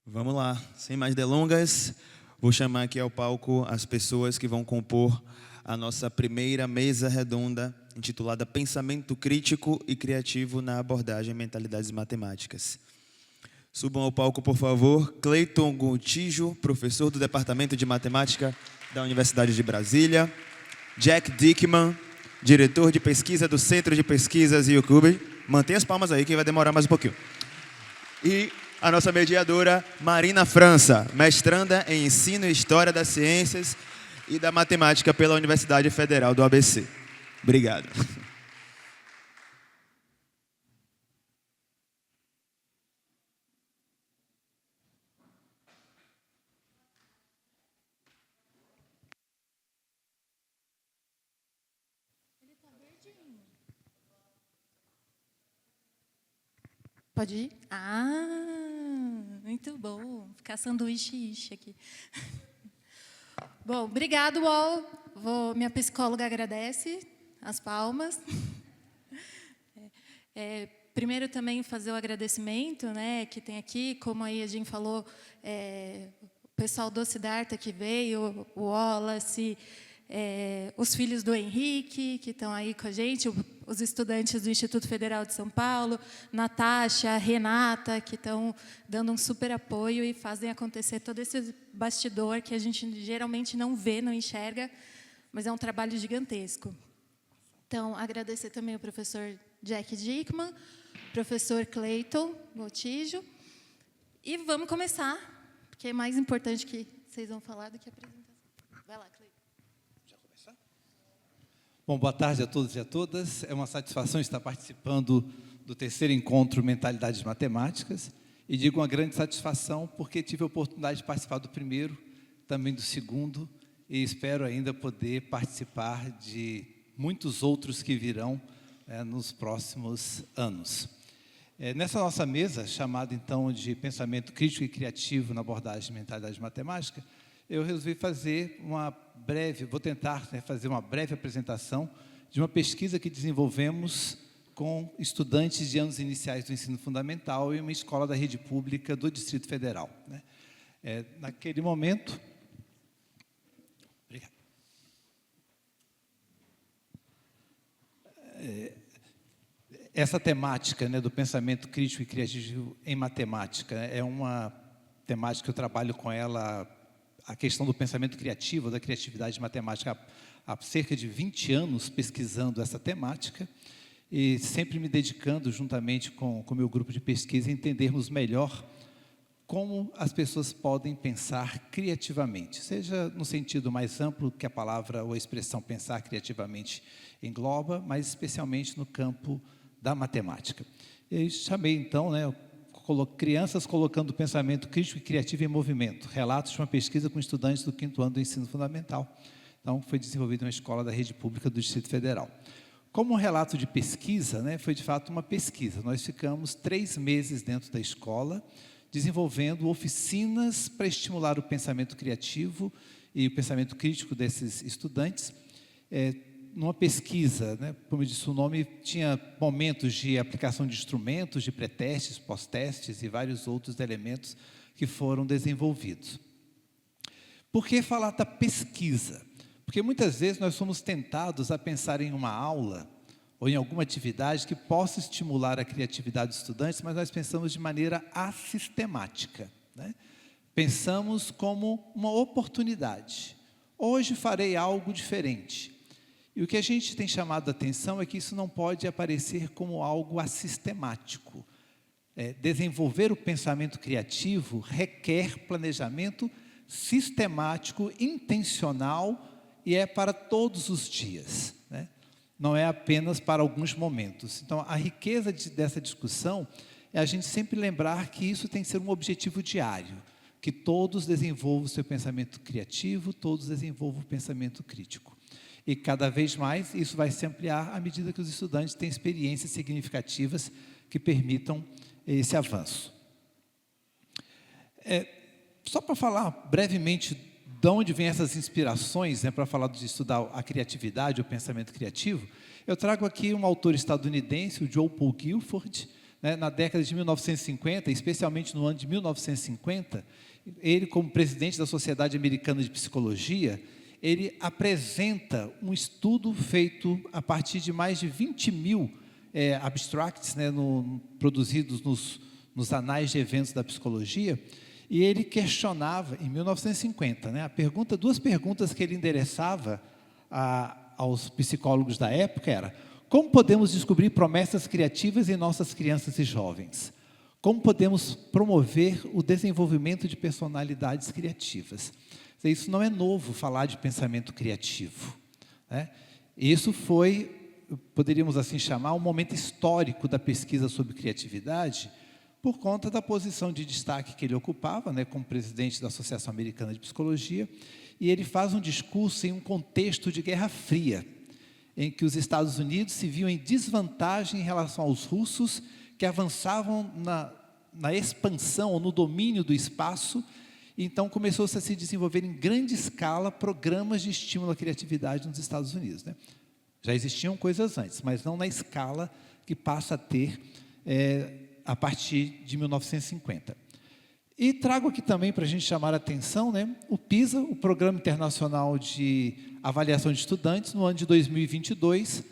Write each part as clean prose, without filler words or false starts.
Vamos lá, sem mais delongas, vou chamar aqui ao palco as pessoas que vão compor a nossa primeira mesa redonda, intitulada Pensamento Crítico e Criativo na Abordagem Mentalidades Matemáticas. Subam ao palco, por favor, Cleiton Gontijo, professor do Departamento de Matemática da Universidade de Brasília, Jack Dickman, diretor de pesquisa do Centro de Pesquisas YouTube. Mantenha as palmas aí, que vai demorar mais um pouquinho. E a nossa mediadora, Marina França, mestranda em Ensino e História das Ciências e da Matemática pela Universidade Federal do ABC. Obrigado. Pode ir? Muito bom. Ficar sanduíche aqui. Bom, obrigado, UOL. Minha psicóloga agradece as palmas. Primeiro também fazer o agradecimento, né, que tem aqui, como aí a gente falou, o pessoal do Siddhartha que veio, o Wallace, os filhos do Henrique, que estão aí com a gente, os estudantes do Instituto Federal de São Paulo, Natasha, Renata, que estão dando um super apoio e fazem acontecer todo esse bastidor que a gente geralmente não vê, não enxerga, mas é um trabalho gigantesco. Então, agradecer também ao professor Jack Dickman, professor Cleiton Gontijo, e vamos começar, porque é mais importante que vocês vão falar do que a apresentação. Vai lá, Cleiton. Bom, boa tarde a todos e a todas. É uma satisfação estar participando do terceiro encontro Mentalidades Matemáticas. E digo uma grande satisfação porque tive a oportunidade de participar do primeiro, também do segundo, e espero ainda poder participar de muitos outros que virão nos próximos anos. Nessa nossa mesa, chamada então de Pensamento Crítico e Criativo na Abordagem de Mentalidade Matemática, eu resolvi fazer vou tentar fazer uma breve apresentação de uma pesquisa que desenvolvemos com estudantes de anos iniciais do ensino fundamental em uma escola da rede pública do Distrito Federal. Naquele momento... Obrigado. Essa temática do pensamento crítico e criativo em matemática é uma temática que eu trabalho com ela, a questão do pensamento criativo, da criatividade matemática, há cerca de 20 anos pesquisando essa temática e sempre me dedicando, juntamente com o meu grupo de pesquisa, a entendermos melhor como as pessoas podem pensar criativamente, seja no sentido mais amplo que a palavra ou a expressão pensar criativamente engloba, mas especialmente no campo da matemática. E chamei, então, crianças colocando o pensamento crítico e criativo em movimento, relatos de uma pesquisa com estudantes do 5º ano do ensino fundamental. Então, foi desenvolvido em uma escola da rede pública do Distrito Federal. Como um relato de pesquisa, foi de fato uma pesquisa. Nós ficamos 3 meses dentro da escola, desenvolvendo oficinas para estimular o pensamento criativo e o pensamento crítico desses estudantes. Numa pesquisa, como eu disse o nome, tinha momentos de aplicação de instrumentos, de pré-testes, pós-testes e vários outros elementos que foram desenvolvidos. Por que falar da pesquisa? Porque muitas vezes nós somos tentados a pensar em uma aula ou em alguma atividade que possa estimular a criatividade dos estudantes, mas nós pensamos de maneira assistemática. Pensamos como uma oportunidade. Hoje farei algo diferente. E o que a gente tem chamado a atenção é que isso não pode aparecer como algo assistemático. Desenvolver o pensamento criativo requer planejamento sistemático, intencional e é para todos os dias. Não é apenas para alguns momentos. Então, a riqueza dessa discussão é a gente sempre lembrar que isso tem que ser um objetivo diário, que todos desenvolvam o seu pensamento criativo, todos desenvolvam o pensamento crítico. E cada vez mais isso vai se ampliar à medida que os estudantes têm experiências significativas que permitam esse avanço. Só para falar brevemente de onde vêm essas inspirações, para falar de estudar a criatividade, o pensamento criativo, eu trago aqui um autor estadunidense, o Joe Paul Guilford, né, na década de 1950, especialmente no ano de 1950, ele, como presidente da Sociedade Americana de Psicologia, ele apresenta um estudo feito a partir de mais de 20 mil abstracts, né, produzidos nos anais de eventos da psicologia, e ele questionava, em 1950, né, duas perguntas que ele endereçava aos psicólogos da época era: como podemos descobrir promessas criativas em nossas crianças e jovens? Como podemos promover o desenvolvimento de personalidades criativas? Isso não é novo, falar de pensamento criativo, né? Isso foi, poderíamos assim chamar, um momento histórico da pesquisa sobre criatividade, por conta da posição de destaque que ele ocupava, né, como presidente da Associação Americana de Psicologia, e ele faz um discurso em um contexto de Guerra Fria, em que os Estados Unidos se viam em desvantagem em relação aos russos, que avançavam na expansão ou no domínio do espaço. Então começou-se a se desenvolver em grande escala programas de estímulo à criatividade nos Estados Unidos, né? Já existiam coisas antes, mas não na escala que passa a ter a partir de 1950. E trago aqui também, para a gente chamar a atenção, né, o PISA, o Programa Internacional de Avaliação de Estudantes, no ano de 2022,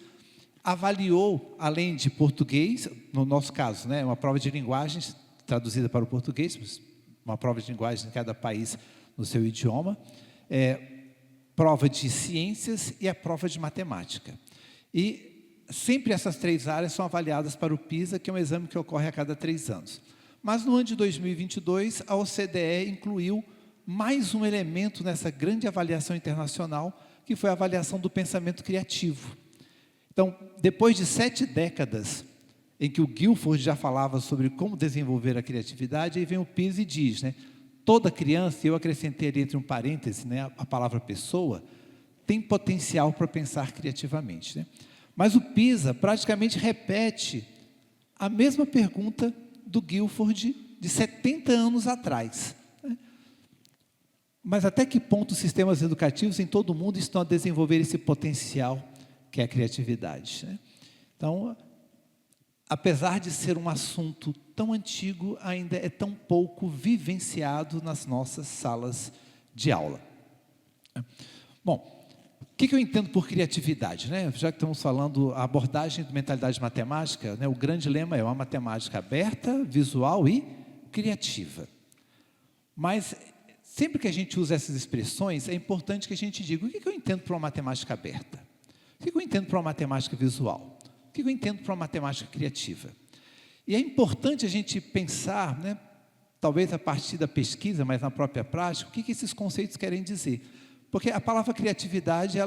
avaliou, além de português, no nosso caso, né, uma prova de linguagens traduzida para o português, uma prova de linguagem em cada país no seu idioma, prova de ciências e a prova de matemática. E sempre essas três áreas são avaliadas para o PISA, que é um exame que ocorre a cada 3 anos. Mas no ano de 2022, a OCDE incluiu mais um elemento nessa grande avaliação internacional, que foi a avaliação do pensamento criativo. Então, depois de 7 décadas, em que o Guilford já falava sobre como desenvolver a criatividade, aí vem o PISA e diz, né, toda criança, eu acrescentei ali entre um parêntese, né, a palavra pessoa, tem potencial para pensar criativamente, né? Mas o PISA praticamente repete a mesma pergunta do Guilford de 70 anos atrás, né? Mas até que ponto os sistemas educativos em todo o mundo estão a desenvolver esse potencial que é a criatividade, né? Então, apesar de ser um assunto tão antigo, ainda é tão pouco vivenciado nas nossas salas de aula. Bom, o que eu entendo por criatividade, né? Já que estamos falando a abordagem de mentalidade matemática, né, o grande lema é uma matemática aberta, visual e criativa. Mas sempre que a gente usa essas expressões, é importante que a gente diga: o que eu entendo por uma matemática aberta? O que eu entendo por uma matemática visual? O que eu entendo por uma matemática criativa? E é importante a gente pensar, né, talvez a partir da pesquisa, mas na própria prática, o que esses conceitos querem dizer. Porque a palavra criatividade,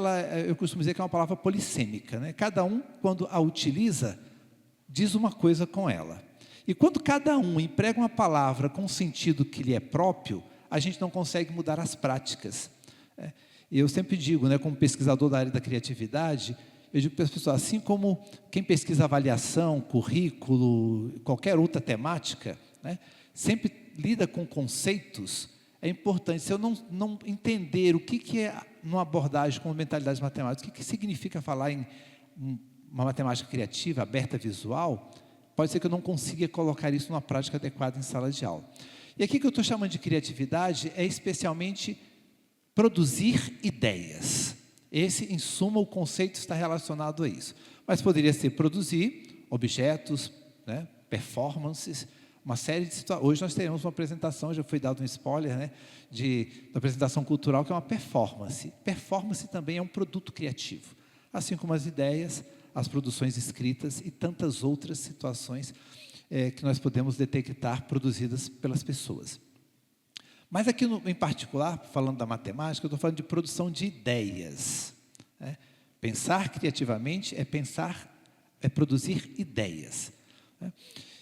eu costumo dizer que é uma palavra polissêmica, né? Cada um, quando a utiliza, diz uma coisa com ela. E quando cada um emprega uma palavra com um sentido que lhe é próprio, a gente não consegue mudar as práticas. E eu sempre digo, né, como pesquisador da área da criatividade, eu digo para as pessoas, assim como quem pesquisa avaliação, currículo, qualquer outra temática, né, sempre lida com conceitos, é importante. Se eu não entender o que é uma abordagem com mentalidade matemática, o que significa falar em uma matemática criativa, aberta, visual, pode ser que eu não consiga colocar isso numa prática adequada em sala de aula. E aqui que eu estou chamando de criatividade é especialmente produzir ideias. Esse, em suma, o conceito está relacionado a isso. Mas poderia ser produzir objetos, né, performances, uma série de situações. Hoje nós teremos uma apresentação, já foi dado um spoiler, né, da apresentação cultural, que é uma performance. Performance também é um produto criativo, assim como as ideias, as produções escritas e tantas outras situações que nós podemos detectar produzidas pelas pessoas. Mas aqui, em particular, falando da matemática, eu estou falando de produção de ideias, né? Pensar criativamente é produzir ideias, né?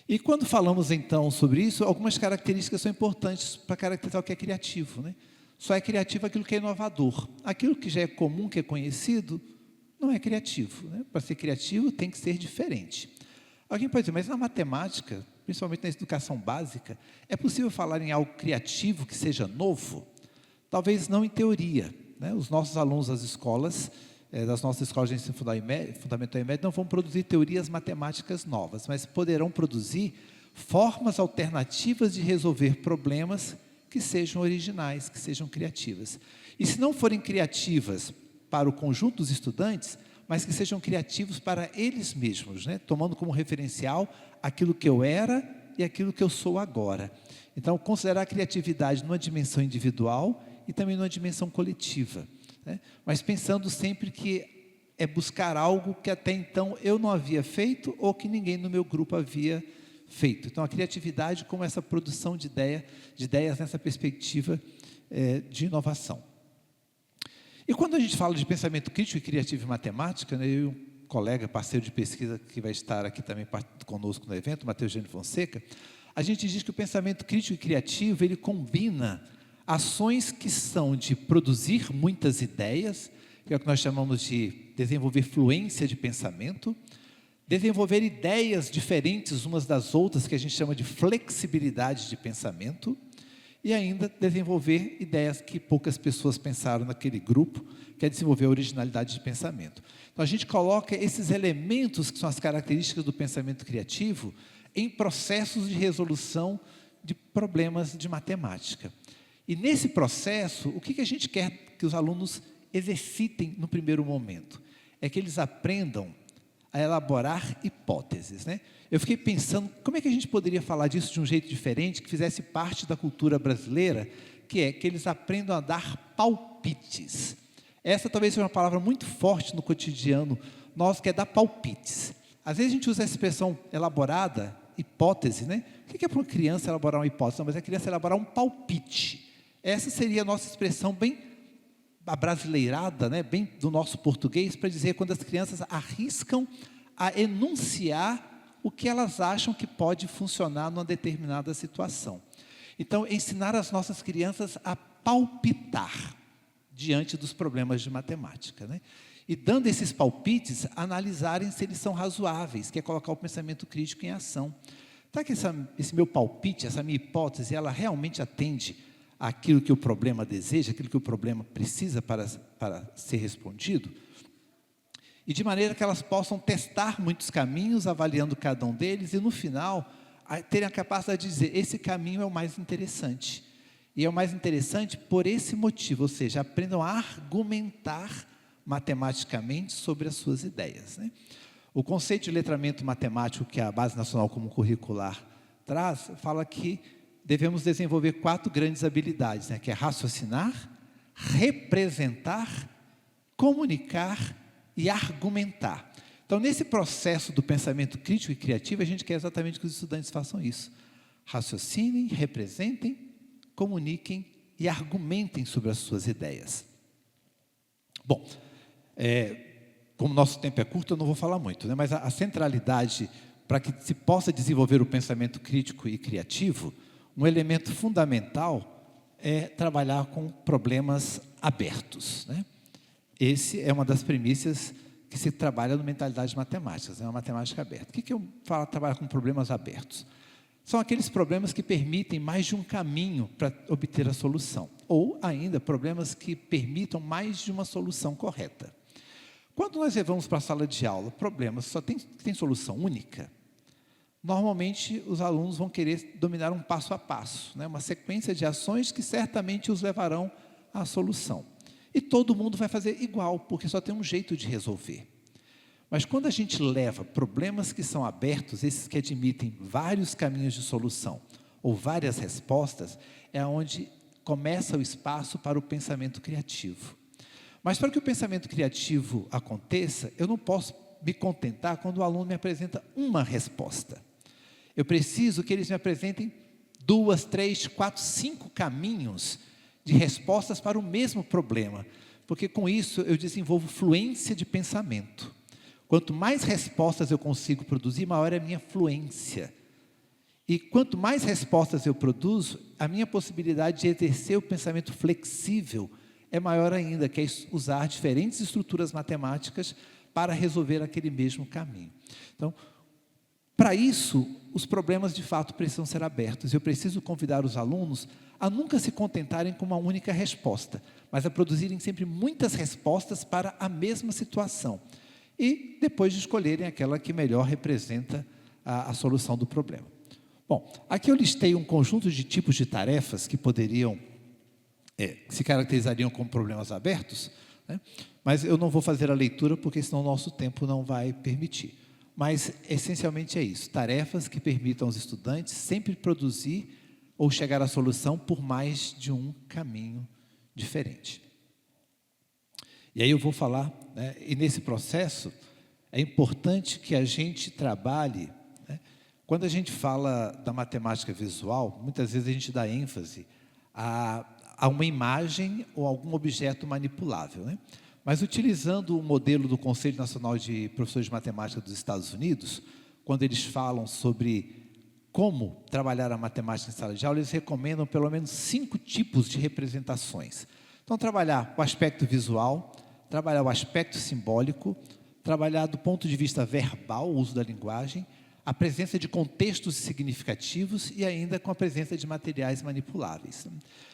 E quando falamos, então, sobre isso, algumas características são importantes para caracterizar o que é criativo, né? Só é criativo aquilo que é inovador. Aquilo que já é comum, que é conhecido, não é criativo, né? Para ser criativo, tem que ser diferente. Alguém pode dizer, mas na matemática, principalmente na educação básica, é possível falar em algo criativo que seja novo? Talvez não em teoria, né? Os nossos alunos das escolas das nossas escolas de ensino fundamental e médio não vão produzir teorias matemáticas novas, mas poderão produzir formas alternativas de resolver problemas que sejam originais, que sejam criativas. E se não forem criativas para o conjunto dos estudantes, mas que sejam criativos para eles mesmos, né? Tomando como referencial aquilo que eu era e aquilo que eu sou agora. Então, considerar a criatividade numa dimensão individual e também numa dimensão coletiva, né? Mas pensando sempre que é buscar algo que até então eu não havia feito ou que ninguém no meu grupo havia feito. Então, a criatividade como essa produção de ideias nessa perspectiva de inovação. E quando a gente fala de pensamento crítico e criativo em matemática, né, eu e um colega, parceiro de pesquisa que vai estar aqui também conosco no evento, Matheus Gênio Fonseca, a gente diz que o pensamento crítico e criativo, ele combina ações que são de produzir muitas ideias, que é o que nós chamamos de desenvolver fluência de pensamento, desenvolver ideias diferentes umas das outras, que a gente chama de flexibilidade de pensamento, e ainda desenvolver ideias que poucas pessoas pensaram naquele grupo, que é desenvolver a originalidade de pensamento. Então, a gente coloca esses elementos que são as características do pensamento criativo em processos de resolução de problemas de matemática. E nesse processo, o que a gente quer que os alunos exercitem no primeiro momento? É que eles aprendam a elaborar hipóteses, né? Eu fiquei pensando, como é que a gente poderia falar disso de um jeito diferente, que fizesse parte da cultura brasileira, que é que eles aprendam a dar palpites. Essa talvez seja uma palavra muito forte no cotidiano nosso, que é dar palpites. Às vezes a gente usa essa expressão elaborada, hipótese, né? O que é para uma criança elaborar uma hipótese? Não, mas é a criança elaborar um palpite. Essa seria a nossa expressão bem abrasileirada, né? Bem do nosso português, para dizer quando as crianças arriscam a enunciar o que elas acham que pode funcionar numa determinada situação. Então, ensinar as nossas crianças a palpitar diante dos problemas de matemática, né? E dando esses palpites, analisarem se eles são razoáveis, que é colocar o pensamento crítico em ação. Será que esse meu palpite, essa minha hipótese, ela realmente atende àquilo que o problema deseja, aquilo que o problema precisa para ser respondido? E de maneira que elas possam testar muitos caminhos, avaliando cada um deles, e no final, terem a capacidade de dizer, esse caminho é o mais interessante. E é o mais interessante por esse motivo, ou seja, aprendam a argumentar matematicamente sobre as suas ideias, né? O conceito de letramento matemático que a Base Nacional Comum Curricular traz, fala que devemos desenvolver 4 grandes habilidades, né? Que é raciocinar, representar, comunicar e argumentar. Então, nesse processo do pensamento crítico e criativo, a gente quer exatamente que os estudantes façam isso. Raciocinem, representem, comuniquem e argumentem sobre as suas ideias. Bom, como o nosso tempo é curto, eu não vou falar muito, né? Mas a centralidade para que se possa desenvolver o pensamento crítico e criativo, um elemento fundamental é trabalhar com problemas abertos, né? Esse é uma das premissas que se trabalha no Mentalidades Matemáticas, é uma matemática aberta. O que eu falo trabalhar com problemas abertos? São aqueles problemas que permitem mais de um caminho para obter a solução, ou ainda problemas que permitam mais de uma solução correta. Quando nós levamos para a sala de aula problemas que só tem solução única, normalmente os alunos vão querer dominar um passo a passo, né? Uma sequência de ações que certamente os levarão à solução. E todo mundo vai fazer igual, porque só tem um jeito de resolver. Mas quando a gente leva problemas que são abertos, esses que admitem vários caminhos de solução, ou várias respostas, é onde começa o espaço para o pensamento criativo. Mas para que o pensamento criativo aconteça, eu não posso me contentar quando o aluno me apresenta uma resposta. Eu preciso que eles me apresentem 2, 3, 4, 5 caminhos de respostas para o mesmo problema, porque com isso eu desenvolvo fluência de pensamento. Quanto mais respostas eu consigo produzir, maior é a minha fluência. E quanto mais respostas eu produzo, a minha possibilidade de exercer o pensamento flexível é maior ainda, que é usar diferentes estruturas matemáticas para resolver aquele mesmo caminho. Então, para isso, os problemas de fato precisam ser abertos. Eu preciso convidar os alunos a nunca se contentarem com uma única resposta, mas a produzirem sempre muitas respostas para a mesma situação. E depois de escolherem aquela que melhor representa a solução do problema. Bom, aqui eu listei um conjunto de tipos de tarefas que poderiam, se caracterizariam como problemas abertos, né? Mas eu não vou fazer a leitura porque senão o nosso tempo não vai permitir. Mas, essencialmente é isso, tarefas que permitam aos estudantes sempre produzir ou chegar à solução por mais de um caminho diferente. E aí eu vou falar, né, e nesse processo é importante que a gente trabalhe, né, quando a gente fala da matemática visual, muitas vezes a gente dá ênfase a uma imagem ou algum objeto manipulável, né? Mas utilizando o modelo do Conselho Nacional de Professores de Matemática dos Estados Unidos, quando eles falam sobre como trabalhar a matemática em sala de aula, eles recomendam pelo menos 5 tipos de representações. Então, trabalhar o aspecto visual, trabalhar o aspecto simbólico, trabalhar do ponto de vista verbal, o uso da linguagem, a presença de contextos significativos e ainda com a presença de materiais manipuláveis.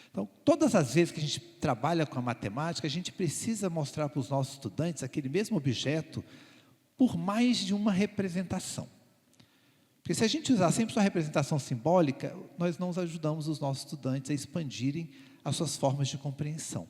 Então, todas as vezes que a gente trabalha com a matemática, a gente precisa mostrar para os nossos estudantes aquele mesmo objeto por mais de uma representação. Porque se a gente usar sempre só a representação simbólica, nós não ajudamos os nossos estudantes a expandirem as suas formas de compreensão.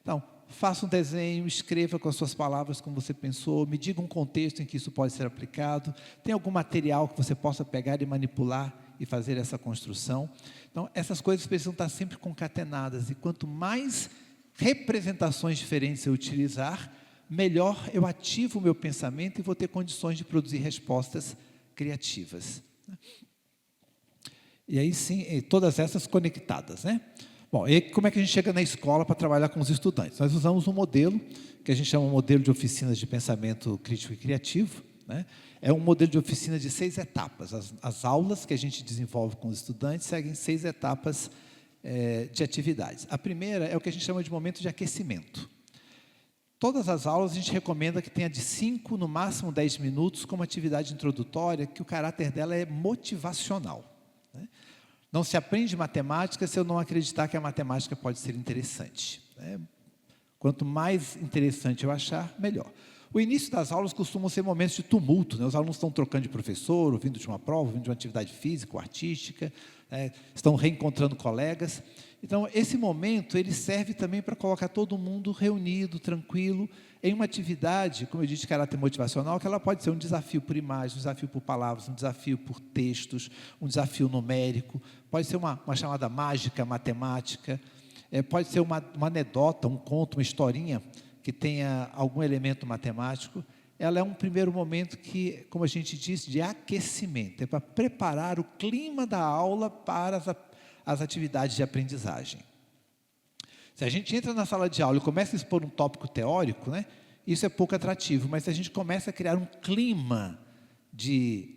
Então, faça um desenho, escreva com as suas palavras como você pensou, me diga um contexto em que isso pode ser aplicado, tem algum material que você possa pegar e manipular e fazer essa construção. Então, essas coisas precisam estar sempre concatenadas, e quanto mais representações diferentes eu utilizar, melhor eu ativo o meu pensamento e vou ter condições de produzir respostas criativas. E aí sim, todas essas conectadas, né? Bom, e como é que a gente chega na escola para trabalhar com os estudantes? Nós usamos um modelo que a gente chama de modelo de oficinas de pensamento crítico e criativo, né? É um modelo de oficina de 6 etapas. As aulas que a gente desenvolve com os estudantes seguem 6 etapas de atividades. A primeira é o que a gente chama de momento de aquecimento. Todas as aulas a gente recomenda que tenha de 5, no máximo 10 minutos, como atividade introdutória, que o caráter dela é motivacional, né? Não se aprende matemática se eu não acreditar que a matemática pode ser interessante, né? Quanto mais interessante eu achar, melhor. O início das aulas costumam ser momentos de tumulto, né? Os alunos estão trocando de professor, ou vindo de uma prova, vindo de uma atividade física ou artística, estão reencontrando colegas. Então, esse momento, ele serve também para colocar todo mundo reunido, tranquilo, em uma atividade, como eu disse, de caráter motivacional, que ela pode ser um desafio por imagem, um desafio por palavras, um desafio por textos, um desafio numérico, pode ser uma chamada mágica matemática, pode ser uma anedota, um conto, uma historinha, que tenha algum elemento matemático. Ela é um primeiro momento que, como a gente disse, de aquecimento, é para preparar o clima da aula para as atividades de aprendizagem. Se a gente entra na sala de aula e começa a expor um tópico teórico, né, isso é pouco atrativo, mas se a gente começa a criar um clima de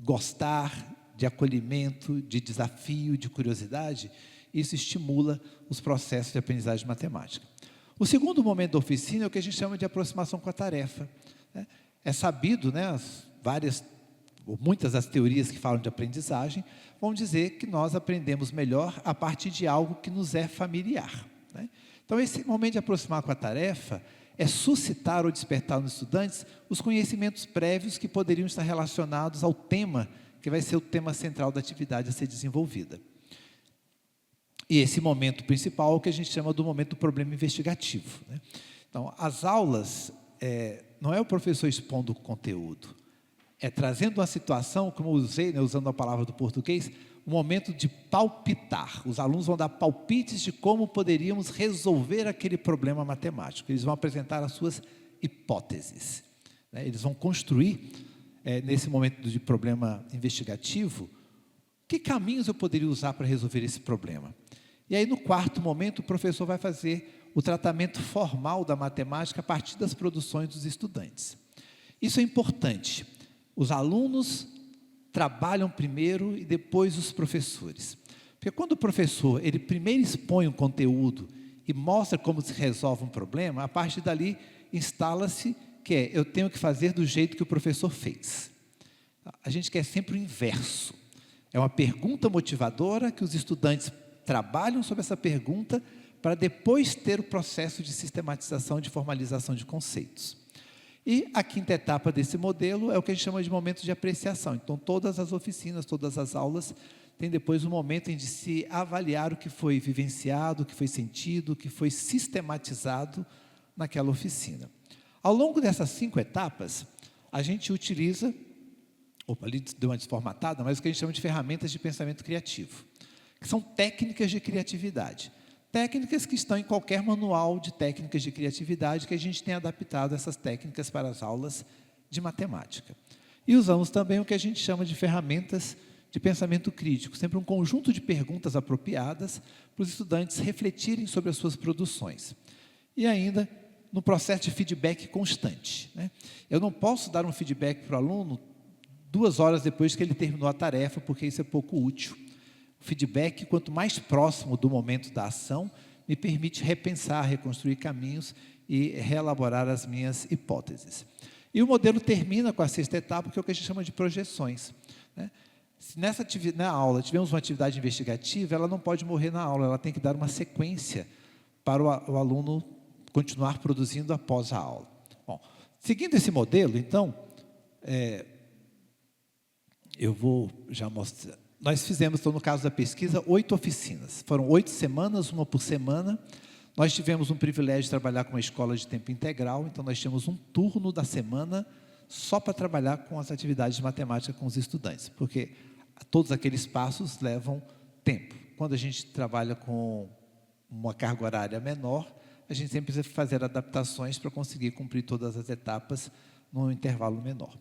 gostar, de acolhimento, de desafio, de curiosidade, isso estimula os processos de aprendizagem de matemática. O segundo momento da oficina é o que a gente chama de aproximação com a tarefa, né? É sabido, né, muitas das teorias que falam de aprendizagem vão dizer que nós aprendemos melhor a partir de algo que nos é familiar, né? Então, esse momento de aproximar com a tarefa é suscitar ou despertar nos estudantes os conhecimentos prévios que poderiam estar relacionados ao tema, que vai ser o tema central da atividade a ser desenvolvida. E esse momento principal é o que a gente chama do momento do problema investigativo, né? Então, as aulas, não é o professor expondo o conteúdo, é trazendo uma situação, como eu usei, né, usando a palavra do português, um momento de palpitar. Os alunos vão dar palpites de como poderíamos resolver aquele problema matemático. Eles vão apresentar as suas hipóteses, né? Eles vão construir, nesse momento de problema investigativo, que caminhos eu poderia usar para resolver esse problema. E aí, no quarto momento, o professor vai fazer o tratamento formal da matemática a partir das produções dos estudantes. Isso é importante. Os alunos trabalham primeiro e depois os professores. Porque quando o professor, ele primeiro expõe um conteúdo e mostra como se resolve um problema, a partir dali instala-se que eu tenho que fazer do jeito que o professor fez. A gente quer sempre o inverso. É uma pergunta motivadora que os estudantes trabalham sobre essa pergunta para depois ter o processo de sistematização, de formalização de conceitos. E a quinta etapa desse modelo é o que a gente chama de momento de apreciação. Então, todas as oficinas, todas as aulas, tem depois um momento em de se avaliar o que foi vivenciado, o que foi sentido, o que foi sistematizado naquela oficina. Ao longo dessas 5 etapas, a gente utiliza, ali deu uma desformatada, mas o que a gente chama de ferramentas de pensamento criativo, que são técnicas de criatividade. Técnicas que estão em qualquer manual de técnicas de criatividade, que a gente tem adaptado essas técnicas para as aulas de matemática. E usamos também o que a gente chama de ferramentas de pensamento crítico, sempre um conjunto de perguntas apropriadas para os estudantes refletirem sobre as suas produções. E ainda, no processo de feedback constante, né? Eu não posso dar um feedback para o aluno 2 horas depois que ele terminou a tarefa, porque isso é pouco útil. O feedback, quanto mais próximo do momento da ação, me permite repensar, reconstruir caminhos e reelaborar as minhas hipóteses. E o modelo termina com a 6ª etapa, que é o que a gente chama de projeções, né? Se na aula tivemos uma atividade investigativa, ela não pode morrer na aula, ela tem que dar uma sequência para o aluno continuar produzindo após a aula. Bom, seguindo esse modelo, então, eu vou já mostrar. Nós fizemos, então, no caso da pesquisa, 8 oficinas. Foram 8 semanas, uma por semana. Nós tivemos um privilégio de trabalhar com uma escola de tempo integral, então nós tínhamos um turno da semana só para trabalhar com as atividades de matemática com os estudantes, porque todos aqueles passos levam tempo. Quando a gente trabalha com uma carga horária menor, a gente sempre precisa fazer adaptações para conseguir cumprir todas as etapas num intervalo menor.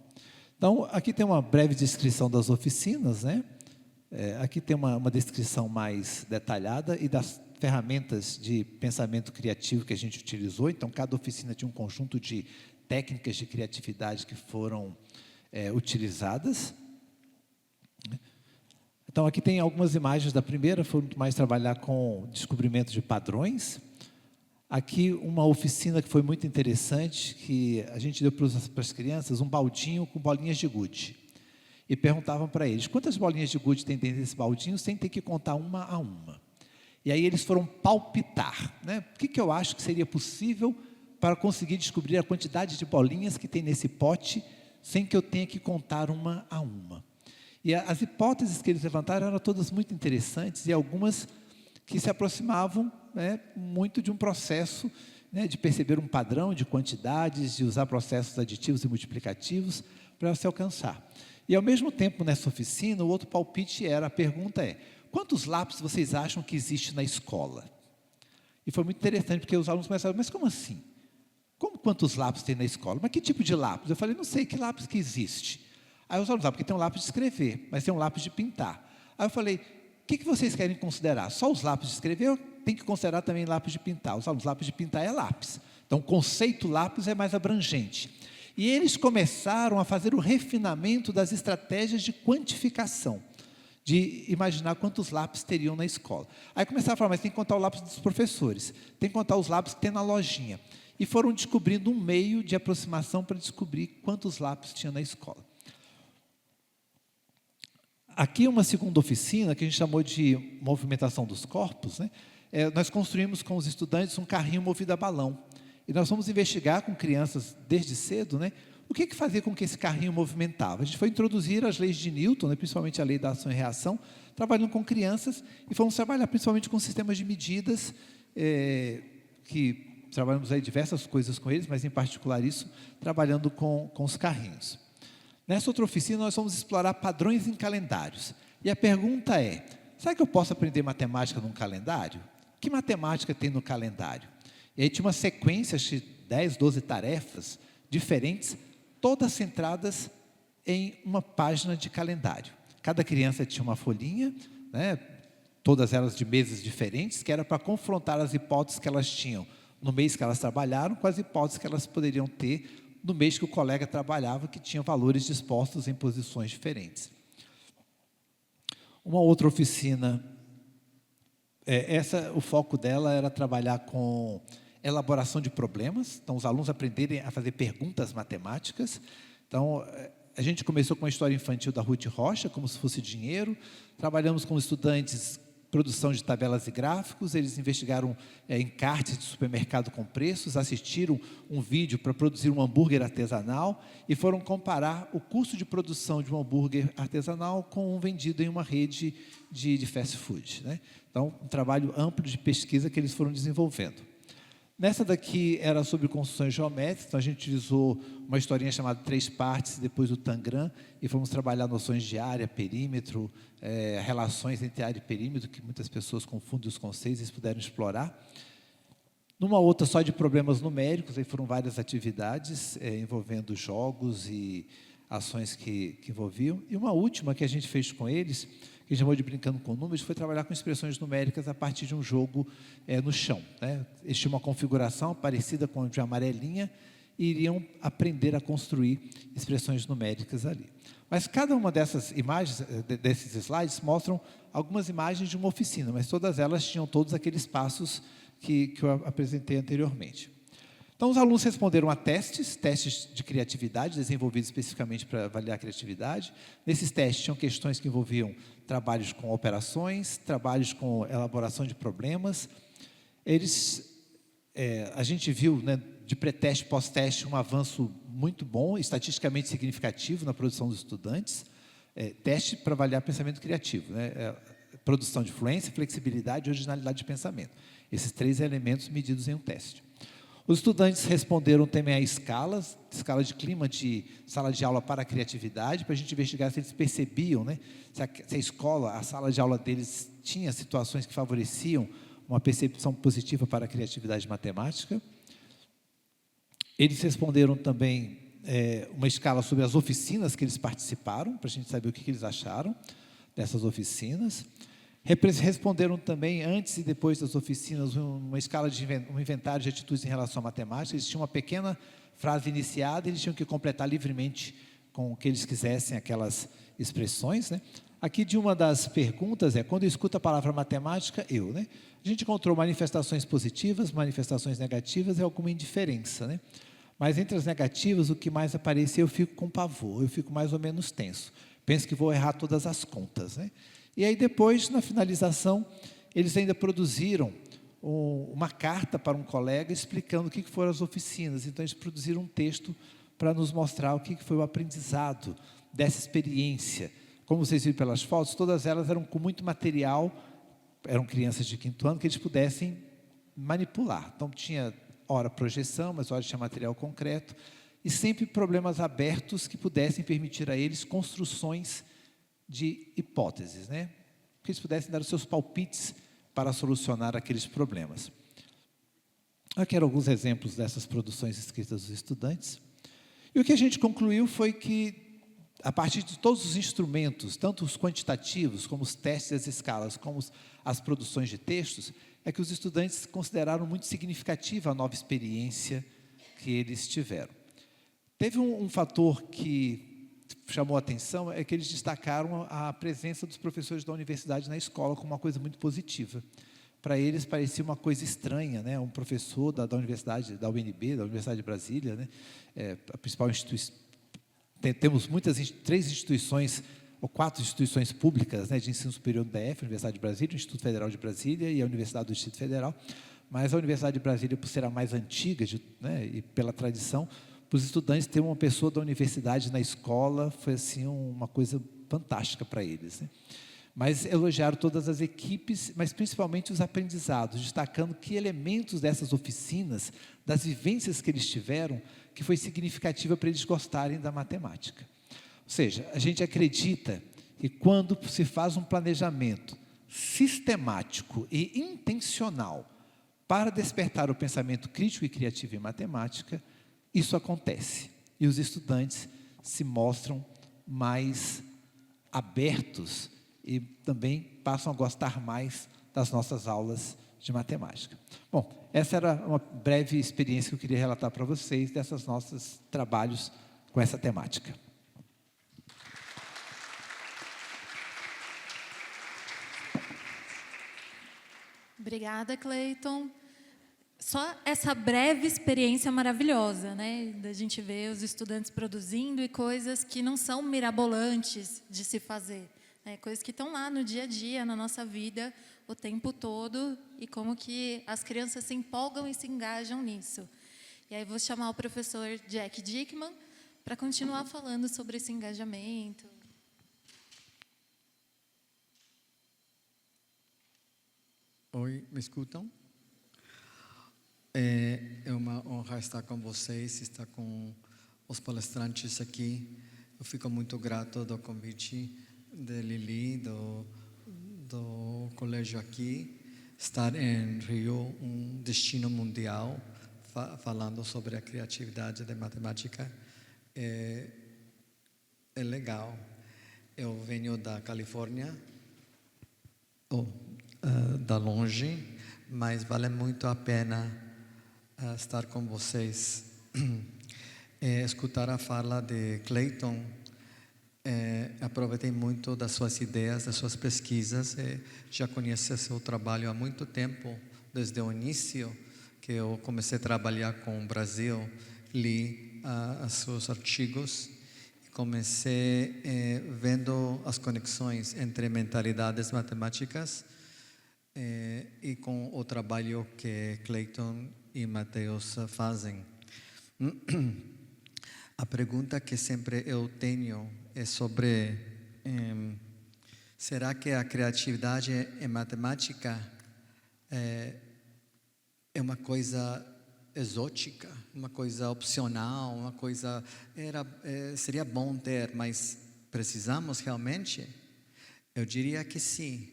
Então, aqui tem uma breve descrição das oficinas, né? Aqui tem uma descrição mais detalhada e das ferramentas de pensamento criativo que a gente utilizou. Então, cada oficina tinha um conjunto de técnicas de criatividade que foram utilizadas. Então, aqui tem algumas imagens da primeira, foi muito mais trabalhar com descobrimento de padrões. Aqui, uma oficina que foi muito interessante, que a gente deu para as crianças um baldinho com bolinhas de gude. E perguntavam para eles, quantas bolinhas de gude tem dentro desse baldinho, sem ter que contar uma a uma. E aí eles foram palpitar, né? O que eu acho que seria possível para conseguir descobrir a quantidade de bolinhas que tem nesse pote, sem que eu tenha que contar uma a uma. E as hipóteses que eles levantaram eram todas muito interessantes, e algumas que se aproximavam, né, muito de um processo, né, de perceber um padrão de quantidades, de usar processos aditivos e multiplicativos para se alcançar. E, ao mesmo tempo, nessa oficina, o outro palpite a pergunta quantos lápis vocês acham que existe na escola? E foi muito interessante, porque os alunos começaram, mas como assim? Quantos lápis tem na escola? Mas que tipo de lápis? Eu falei, não sei, que lápis que existe? Aí os alunos, porque tem um lápis de escrever, mas tem um lápis de pintar. Aí eu falei, o que vocês querem considerar? Só os lápis de escrever ou tem que considerar também lápis de pintar? Os alunos, lápis de pintar é lápis. Então, o conceito lápis é mais abrangente. E eles começaram a fazer o refinamento das estratégias de quantificação, de imaginar quantos lápis teriam na escola. Aí começaram a falar, mas tem que contar o lápis dos professores, tem que contar os lápis que tem na lojinha. E foram descobrindo um meio de aproximação para descobrir quantos lápis tinha na escola. Aqui uma segunda oficina, que a gente chamou de movimentação dos corpos, né? Nós construímos com os estudantes um carrinho movido a balão. E nós vamos investigar com crianças desde cedo, né, o que fazia com que esse carrinho movimentava. A gente foi introduzir as leis de Newton, né, principalmente a lei da ação e reação, trabalhando com crianças, e fomos trabalhar principalmente com sistemas de medidas, que trabalhamos aí diversas coisas com eles, mas em particular isso, trabalhando com os carrinhos. Nessa outra oficina, nós vamos explorar padrões em calendários. E a pergunta será que eu posso aprender matemática num calendário? Que matemática tem no calendário? E aí tinha uma sequência de 10, 12 tarefas diferentes, todas centradas em uma página de calendário. Cada criança tinha uma folhinha, né, todas elas de meses diferentes, que era para confrontar as hipóteses que elas tinham no mês que elas trabalharam com as hipóteses que elas poderiam ter no mês que o colega trabalhava, que tinha valores dispostos em posições diferentes. Uma outra oficina, o foco dela era trabalhar com elaboração de problemas, então os alunos aprenderem a fazer perguntas matemáticas. Então, A gente começou com uma história infantil da Ruth Rocha, como se fosse dinheiro. Trabalhamos com estudantes produção de tabelas e gráficos, eles investigaram encartes de supermercado com preços, assistiram um vídeo para produzir um hambúrguer artesanal e foram comparar o custo de produção de um hambúrguer artesanal com um vendido em uma rede de fast food, né? Então, um trabalho amplo de pesquisa que eles foram desenvolvendo. Nessa daqui era sobre construções geométricas, então a gente utilizou uma historinha chamada 3 partes, depois o Tangram, e fomos trabalhar noções de área, perímetro, relações entre área e perímetro, que muitas pessoas confundem os conceitos, eles puderam explorar. Numa outra só de problemas numéricos, aí foram várias atividades envolvendo jogos e ações que envolviam. E uma última que a gente fez com eles, que a gente chamou de Brincando com Números, foi trabalhar com expressões numéricas a partir de um jogo no chão, né? Eles tinham uma configuração parecida com a de amarelinha e iriam aprender a construir expressões numéricas ali. Mas cada uma dessas imagens, desses slides, mostram algumas imagens de uma oficina, mas todas elas tinham todos aqueles passos que eu apresentei anteriormente. Então, os alunos responderam a testes de criatividade, desenvolvidos especificamente para avaliar a criatividade. Nesses testes, tinham questões que envolviam trabalhos com operações, trabalhos com elaboração de problemas. A gente viu, né, de pré-teste e pós-teste, um avanço muito bom, estatisticamente significativo na produção dos estudantes. Teste para avaliar pensamento criativo, né? Produção de fluência, flexibilidade e originalidade de pensamento. Esses 3 elementos medidos em um teste. Os estudantes responderam também a escala de clima de sala de aula para a criatividade, para a gente investigar se eles percebiam, né, se a escola, a sala de aula deles tinha situações que favoreciam uma percepção positiva para a criatividade matemática. Eles responderam também uma escala sobre as oficinas que eles participaram, para a gente saber o que eles acharam dessas oficinas. Responderam também, antes e depois das oficinas, uma escala um inventário de atitudes em relação à matemática. Eles tinham uma pequena frase iniciada, eles tinham que completar livremente com o que eles quisessem aquelas expressões, né? Aqui, de uma das perguntas, quando eu escuto a palavra matemática, né? A gente encontrou manifestações positivas, manifestações negativas e alguma indiferença, né? Mas entre as negativas, o que mais aparece, eu fico com pavor, eu fico mais ou menos tenso. Penso que vou errar todas as contas, né? E aí depois, na finalização, eles ainda produziram uma carta para um colega explicando o que foram as oficinas. Então, eles produziram um texto para nos mostrar o que foi o aprendizado dessa experiência. Como vocês viram pelas fotos, todas elas eram com muito material, eram crianças de 5º ano, que eles pudessem manipular. Então, tinha hora projeção, mas hora tinha material concreto, e sempre problemas abertos que pudessem permitir a eles construções de hipóteses, né? Que eles pudessem dar os seus palpites para solucionar aqueles problemas. Aqui eram alguns exemplos dessas produções escritas dos estudantes. E o que a gente concluiu foi que, a partir de todos os instrumentos, tanto os quantitativos, como os testes e as escalas, como as produções de textos, é que os estudantes consideraram muito significativa a nova experiência que eles tiveram. Teve um fator que chamou a atenção, é que eles destacaram a presença dos professores da universidade na escola como uma coisa muito positiva. Para eles parecia uma coisa estranha, né? Um professor da universidade, da UNB, da Universidade de Brasília, né? A principal instituição. Temos 3 instituições, ou 4 instituições públicas, né, de ensino superior do DF, a Universidade de Brasília, o Instituto Federal de Brasília e a Universidade do Distrito Federal. Mas a Universidade de Brasília, por ser a mais antiga, né, e pela tradição, para os estudantes ter uma pessoa da universidade na escola foi assim uma coisa fantástica para eles, né? Mas elogiaram todas as equipes, mas principalmente os aprendizados, destacando que elementos dessas oficinas, das vivências que eles tiveram, que foi significativa para eles gostarem da matemática. Ou seja, a gente acredita que quando se faz um planejamento sistemático e intencional para despertar o pensamento crítico e criativo em matemática, isso acontece. E os estudantes se mostram mais abertos e também passam a gostar mais das nossas aulas de matemática. Bom, essa era uma breve experiência que eu queria relatar para vocês desses nossos trabalhos com essa temática. Obrigada, Cleiton. só essa breve experiência maravilhosa, né, da gente ver os estudantes produzindo e coisas que não são mirabolantes de se fazer, né, coisas que estão lá no dia a dia, na nossa vida, o tempo todo, e como que as crianças se empolgam e se engajam nisso. E aí vou chamar o professor Jack Dickman para continuar falando sobre esse engajamento. Oi, me escutam? É uma honra estar com vocês, estar com os palestrantes aqui. Eu fico muito grato do convite de Lili, do colégio aqui, estar em Rio, um destino mundial, falando sobre a criatividade da matemática. É legal. Eu venho da Califórnia, da longe, mas vale muito a pena estar com vocês. Escutar a fala de Clayton, aproveitei muito das suas ideias, das suas pesquisas. Já conheço seu trabalho há muito tempo, desde o início que eu comecei a trabalhar com o Brasil, li os seus artigos e comecei vendo as conexões entre mentalidades matemáticas e com o trabalho que Clayton e Mateus fazem. A pergunta que sempre eu tenho é sobre será que a criatividade em matemática é uma coisa exótica, uma coisa opcional, uma coisa seria bom ter, mas precisamos realmente? Eu diria que sim.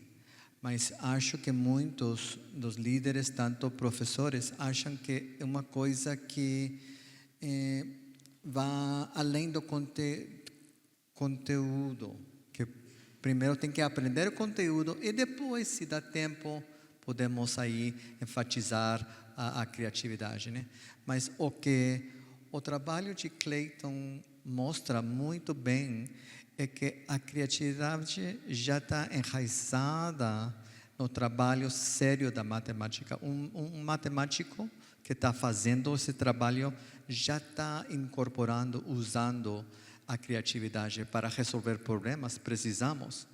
Mas acho que muitos dos líderes, tanto professores, acham que é uma coisa que vai além do conteúdo. Que primeiro tem que aprender o conteúdo e depois, se dá tempo, podemos aí enfatizar a criatividade, né? Mas o que o trabalho de Clayton mostra muito bem é que a criatividade já está enraizada no trabalho sério da matemática. Um matemático que está fazendo esse trabalho já está incorporando, usando a criatividade para resolver problemas, precisamos.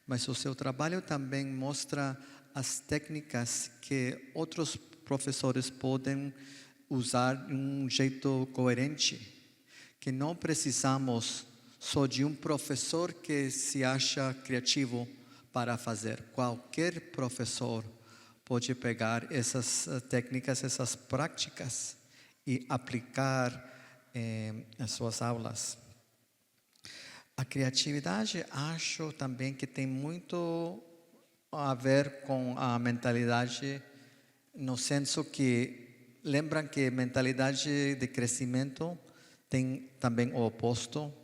Mas o seu trabalho também mostra as técnicas que outros professores podem usar de um jeito coerente, que não precisamos só de um professor que se acha criativo para fazer. Qualquer professor pode pegar essas técnicas, essas práticas e aplicar as suas aulas. A criatividade, acho também que tem muito a ver com a mentalidade, no senso que lembram que mentalidade de crescimento tem também o oposto,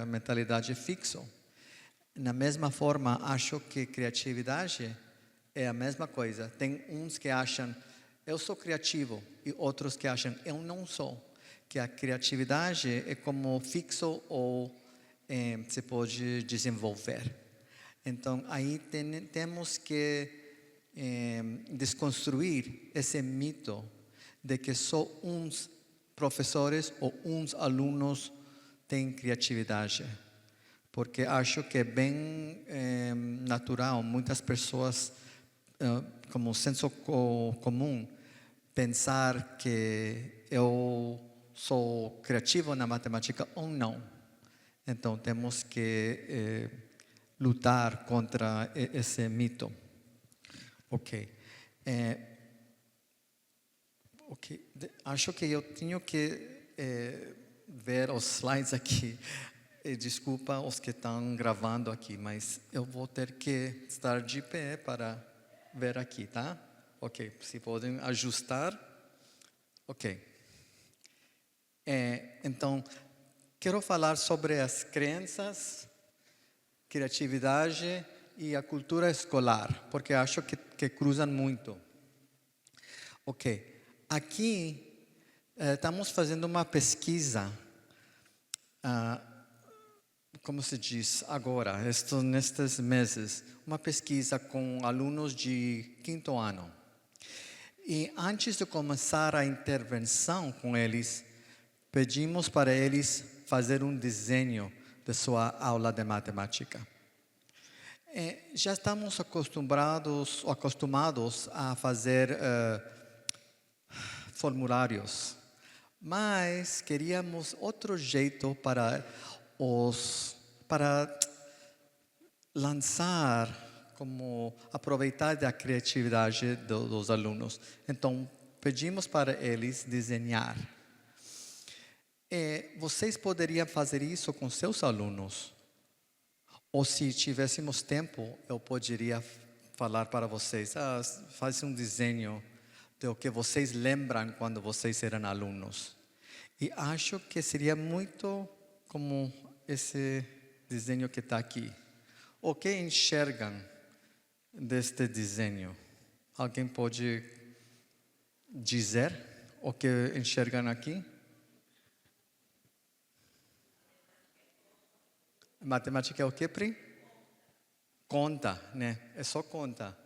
mentalidade fixa. Na mesma forma, acho que criatividade é a mesma coisa. Tem uns que acham, eu sou criativo, e outros que acham, eu não sou. Que a criatividade é como fixo ou se pode desenvolver. Então, aí temos que desconstruir esse mito de que só uns professores ou uns alunos têm criatividade. Porque acho que é bem natural, muitas pessoas, como senso comum, pensar que eu sou criativo na matemática ou não. Então, temos que lutar contra esse mito. Ok. Acho que eu tenho que ver os slides aqui. Desculpa os que estão gravando aqui, mas eu vou ter que estar de pé para ver aqui, tá? Ok, se podem ajustar. Ok. Então, quero falar sobre as crenças, criatividade e a cultura escolar, porque acho que cruzam muito. Ok. Aqui, estamos fazendo uma pesquisa, como se diz agora, nestes meses, uma pesquisa com alunos de 5º ano. E antes de começar a intervenção com eles, pedimos para eles fazer um desenho de sua aula de matemática. Já estamos acostumados a fazer formulários, mas queríamos outro jeito para lançar, como aproveitar da criatividade dos alunos. Então, pedimos para eles desenhar. Vocês poderiam fazer isso com seus alunos? Ou se tivéssemos tempo, eu poderia falar para vocês, faz um desenho do que vocês lembram quando vocês eram alunos. E acho que seria muito como esse desenho que está aqui. O que enxergam deste desenho? Alguém pode dizer o que enxergam aqui? Matemática é o que, Pri? Conta, né? É só conta.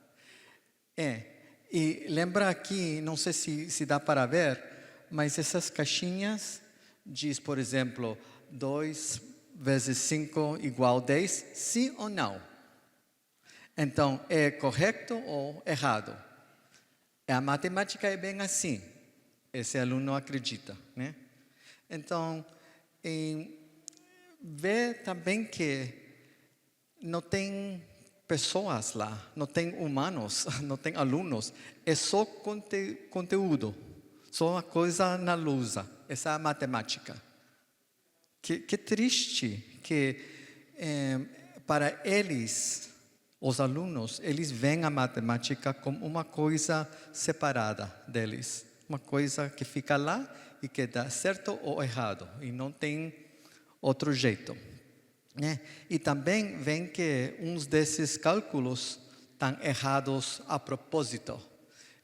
E lembra aqui, não sei se dá para ver, mas essas caixinhas diz, por exemplo, 2 vezes 5 igual 10, sim ou não? Então, é correto ou errado? A matemática é bem assim. Esse aluno acredita, né? Então, vê também que não tem pessoas lá, não tem humanos, não tem alunos. É só conteúdo, só uma coisa na lousa. Essa é a matemática. Que triste que para eles, os alunos, eles veem a matemática como uma coisa separada deles. Uma coisa que fica lá e que dá certo ou errado. E não tem outro jeito. Né? E também vem que uns desses cálculos estão errados a propósito.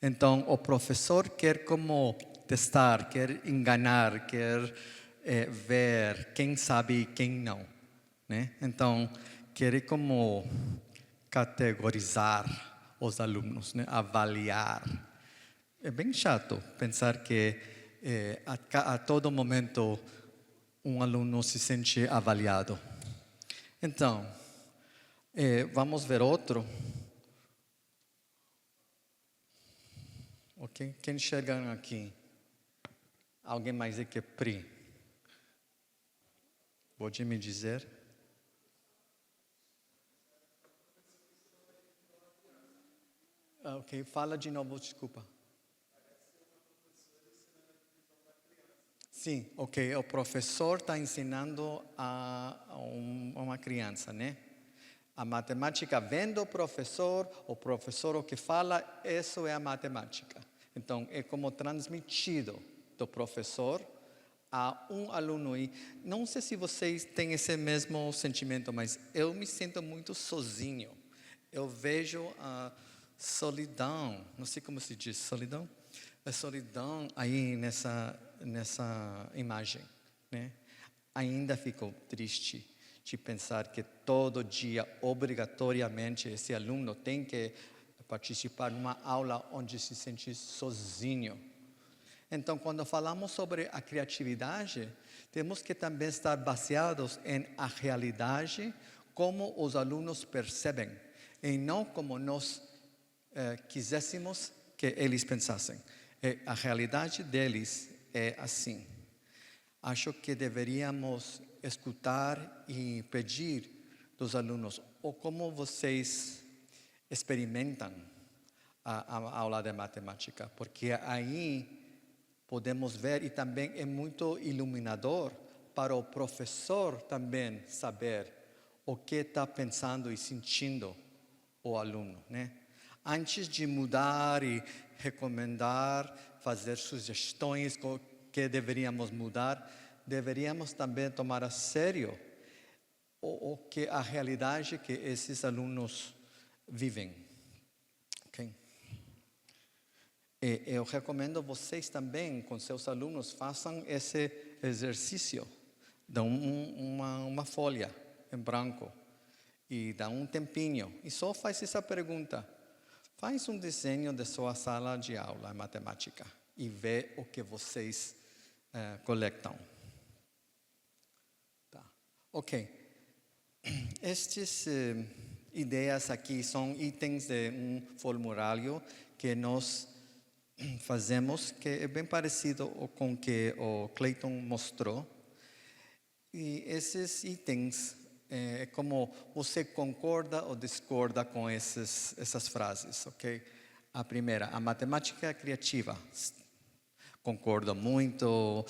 Então, o professor quer como testar, quer enganar, quer ver quem sabe e quem não. Né? Então, quer como categorizar os alunos, né? Avaliar. É bem chato pensar que a todo momento um aluno se sente avaliado. Então, vamos ver outro. Ok? Quem chega aqui? Alguém mais do que Pri? Pode me dizer? Ok, fala de novo, desculpa. Sim, ok. O professor está ensinando a uma criança, né? A matemática vem do professor, o que fala, isso é a matemática. Então, é como transmitido do professor a um aluno. E não sei se vocês têm esse mesmo sentimento, mas eu me sinto muito sozinho. Eu vejo a solidão, não sei como se diz, solidão? A solidão aí nessa imagem, né? Ainda fico triste de pensar que todo dia, obrigatoriamente, esse aluno tem que participar de uma aula onde se sente sozinho. Então, quando falamos sobre a criatividade, temos que também estar baseados em a realidade, como os alunos percebem, e não como nós quiséssemos que eles pensassem. A realidade deles é assim. Acho que deveríamos escutar e pedir dos alunos ou como vocês experimentam a aula de matemática, porque aí podemos ver e também é muito iluminador para o professor também saber o que está pensando e sentindo o aluno, né? Antes de mudar e recomendar, fazer sugestões que deveríamos mudar, deveríamos também tomar a sério a realidade que esses alunos vivem. Okay? Eu recomendo vocês também, com seus alunos, façam esse exercício. Dão uma folha em branco e dá um tempinho. E só faz essa pergunta. faz um desenho da sua sala de aula em matemática e vê o que vocês coletam. Tá. Ok. Estas ideias aqui são itens de um formulário que nós fazemos, que é bem parecido com o que o Clayton mostrou. E esses itens, é como você concorda ou discorda com essas frases, ok? A primeira, a matemática é criativa. Concordo muito,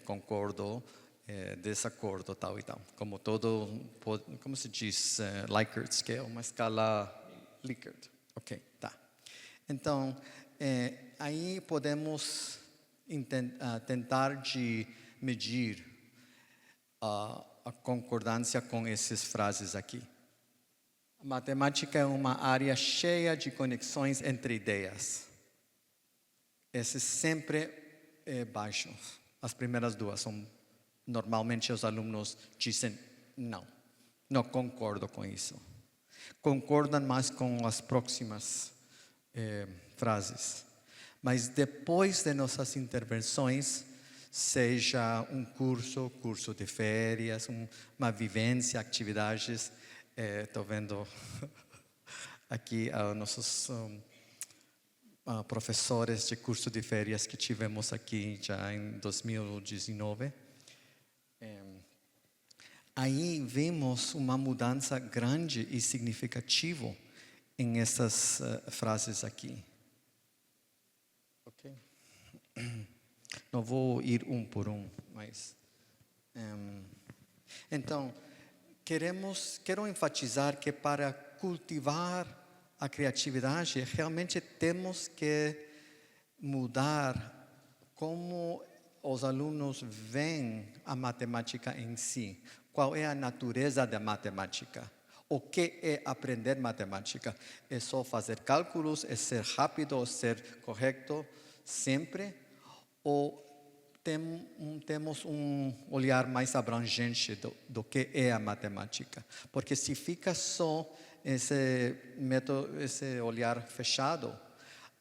concordo, desacordo, tal e tal. Como como se diz, Likert scale, uma escala Likert. Ok, tá. Então, aí podemos tentar de medir a concordância com essas frases aqui. A matemática é uma área cheia de conexões entre ideias. Esse sempre é baixo. As primeiras duas são, normalmente os alunos dizem não concordo com isso. Concordam mais com as próximas frases. Mas depois de nossas intervenções, seja um curso de férias, uma vivência, atividades. Estou vendo aqui nossos professores de curso de férias que tivemos aqui já em 2019. Aí vemos uma mudança grande e significativa em essas frases aqui. Ok? Não vou ir um por um, mas... Então, quero enfatizar que para cultivar a criatividade, realmente temos que mudar como os alunos veem a matemática em si. Qual é a natureza da matemática? O que é aprender matemática? É só fazer cálculos? É ser rápido? É ser correto sempre? Ou temos um olhar mais abrangente do que é a matemática? Porque se fica só esse método, esse olhar fechado,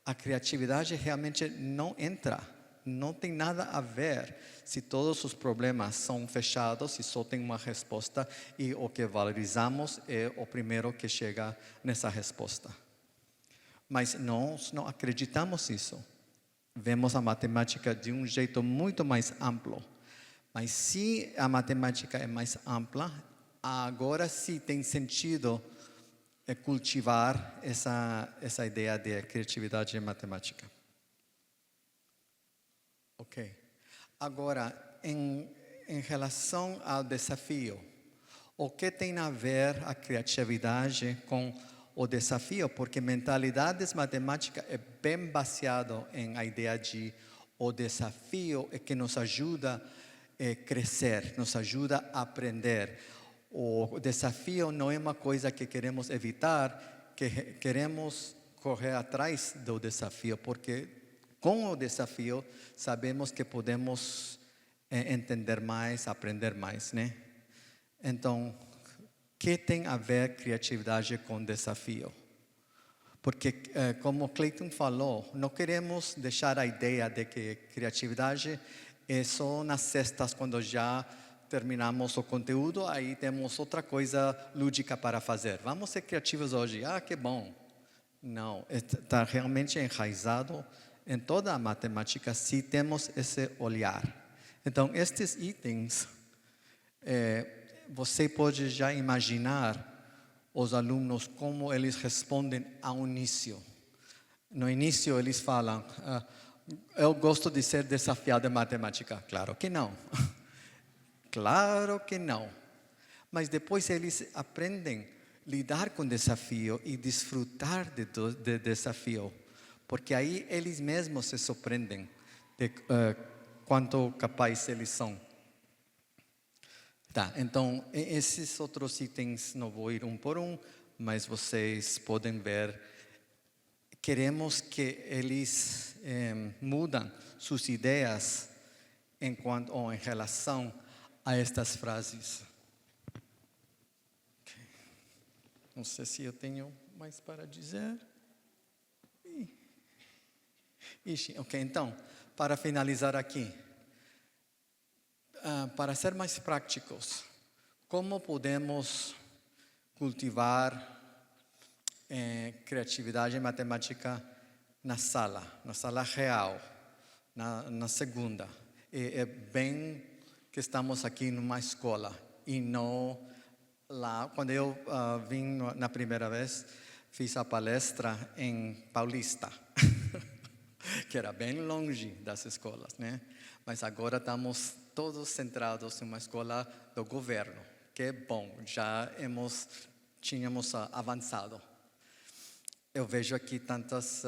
a criatividade realmente não entra. Não tem nada a ver se todos os problemas são fechados e só tem uma resposta e o que valorizamos é o primeiro que chega nessa resposta. Mas nós não acreditamos nisso. Vemos a matemática de um jeito muito mais amplo. Mas se a matemática é mais ampla, agora sim tem sentido cultivar essa ideia de criatividade em matemática. Ok. Agora, em relação ao desafio, o que tem a ver a criatividade com o desafio? Porque mentalidades matemáticas é bem baseado em a ideia de o desafio é que nos ajuda a crescer, nos ajuda a aprender. O desafio não é uma coisa que queremos evitar, que queremos correr atrás do desafio, porque com o desafio sabemos que podemos entender mais, aprender mais, né? Então, que tem a ver criatividade com desafio? Porque, como Clayton falou, não queremos deixar a ideia de que criatividade é só nas sextas, quando já terminamos o conteúdo, aí temos outra coisa lúdica para fazer. Vamos ser criativos hoje. Que bom. Não, está realmente enraizado em toda a matemática, se temos esse olhar. Então, estes itens, você pode já imaginar os alunos como eles respondem ao início. No início, eles falam, eu gosto de ser desafiado em matemática. Claro que não. Claro que não. Mas depois eles aprendem a lidar com o desafio e desfrutar de desafio. Porque aí eles mesmos se surpreendem de quanto capazes eles são. Tá, então, esses outros itens não vou ir um por um, mas vocês podem ver. Queremos que eles mudem suas ideias em relação a estas frases. Okay. Não sei se eu tenho mais para dizer. Ixi, ok, então, para finalizar aqui, para ser mais práticos, como podemos cultivar criatividade e matemática na sala real, na segunda? É bem que estamos aqui numa escola e não lá. Quando eu vim na primeira vez, fiz a palestra em Paulista, que era bem longe das escolas, né? Mas agora estamos todos centrados em uma escola do governo, que é bom, tínhamos avançado. Eu vejo aqui tantos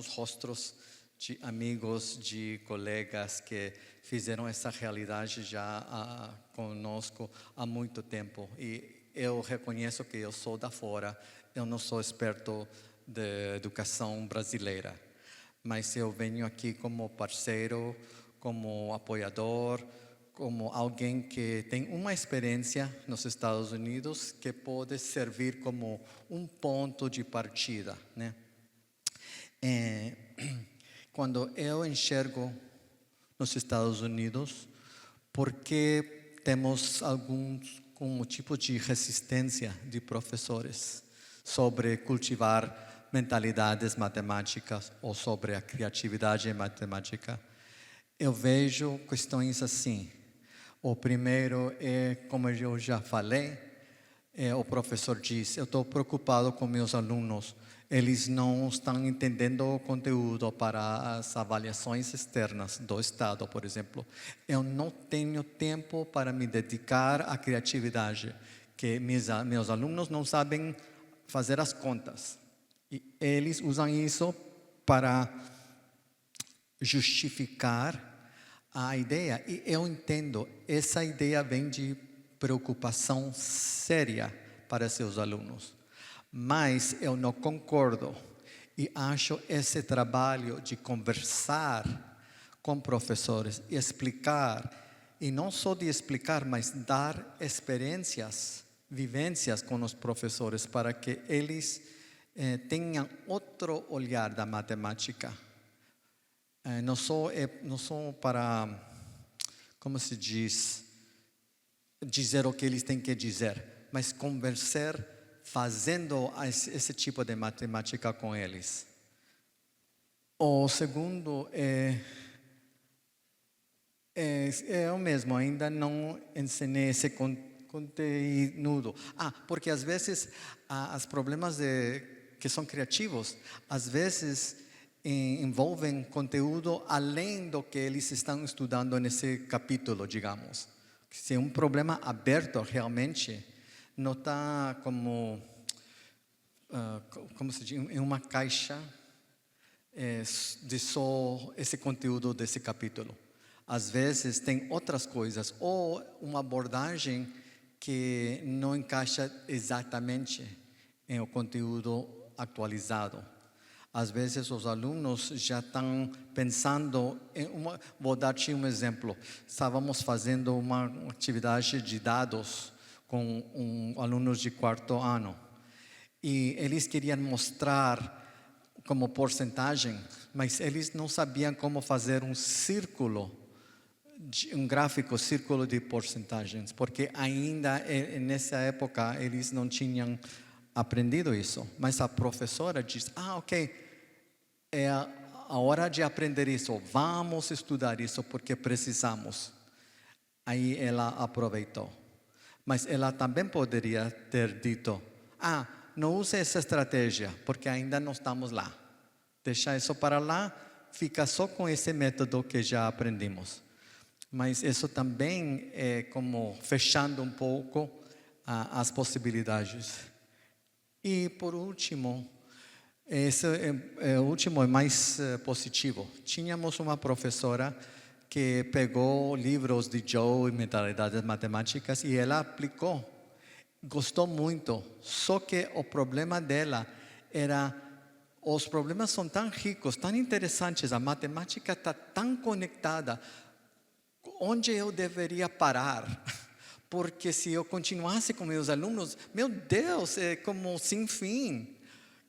rostos de amigos, de colegas que fizeram essa realidade já conosco há muito tempo. E eu reconheço que eu sou da fora, eu não sou experto de educação brasileira, mas eu venho aqui como parceiro, como apoiador, como alguém que tem uma experiência nos Estados Unidos que pode servir como um ponto de partida, né? Quando eu enxergo nos Estados Unidos, porque temos alguns como tipo de resistência de professores sobre cultivar mentalidades matemáticas ou sobre a criatividade matemática, eu vejo questões assim. O primeiro é, como eu já falei, o professor diz: eu estou preocupado com meus alunos, eles não estão entendendo o conteúdo para as avaliações externas do Estado, por exemplo. Eu não tenho tempo para me dedicar à criatividade, que meus alunos não sabem fazer as contas. E eles usam isso para justificar a ideia. E eu entendo, essa ideia vem de preocupação séria para seus alunos. Mas eu não concordo e acho esse trabalho de conversar com professores e explicar, e não só de explicar, mas dar experiências, vivências com os professores para que eles tenham outro olhar da matemática. Não só para, como se diz, dizer o que eles têm que dizer, mas conversar fazendo esse tipo de matemática com eles. O segundo é eu mesmo, ainda não ensinei esse conteúdo. Porque às vezes os problemas que são criativos, às vezes envolvem conteúdo além do que eles estão estudando nesse capítulo, digamos. Se é um problema aberto realmente, não está como se diz, em uma caixa de só esse conteúdo desse capítulo. Às vezes tem outras coisas, ou uma abordagem que não encaixa exatamente em o conteúdo atualizado. Às vezes os alunos já estão pensando vou dar-te um exemplo. Estávamos fazendo uma atividade de dados com alunos de 4º ano. E eles queriam mostrar como porcentagem, mas eles não sabiam como fazer um círculo, um gráfico círculo de porcentagens, porque ainda nessa época eles não tinham aprendido isso. Mas a professora disse: ok, é a hora de aprender isso, vamos estudar isso porque precisamos. Aí ela aproveitou. Mas ela também poderia ter dito: não use essa estratégia, porque ainda não estamos lá. Deixa isso para lá, fica só com esse método que já aprendemos. Mas isso também é como fechando um pouco as possibilidades. E por último, esse o último é mais positivo. Tínhamos uma professora que pegou livros de Joe e mentalidades matemáticas e ela aplicou. Gostou muito, só que o problema dela era: os problemas são tão ricos, tão interessantes, a matemática está tão conectada, onde eu deveria parar? Porque se eu continuasse com meus alunos, meu Deus, é como sem fim.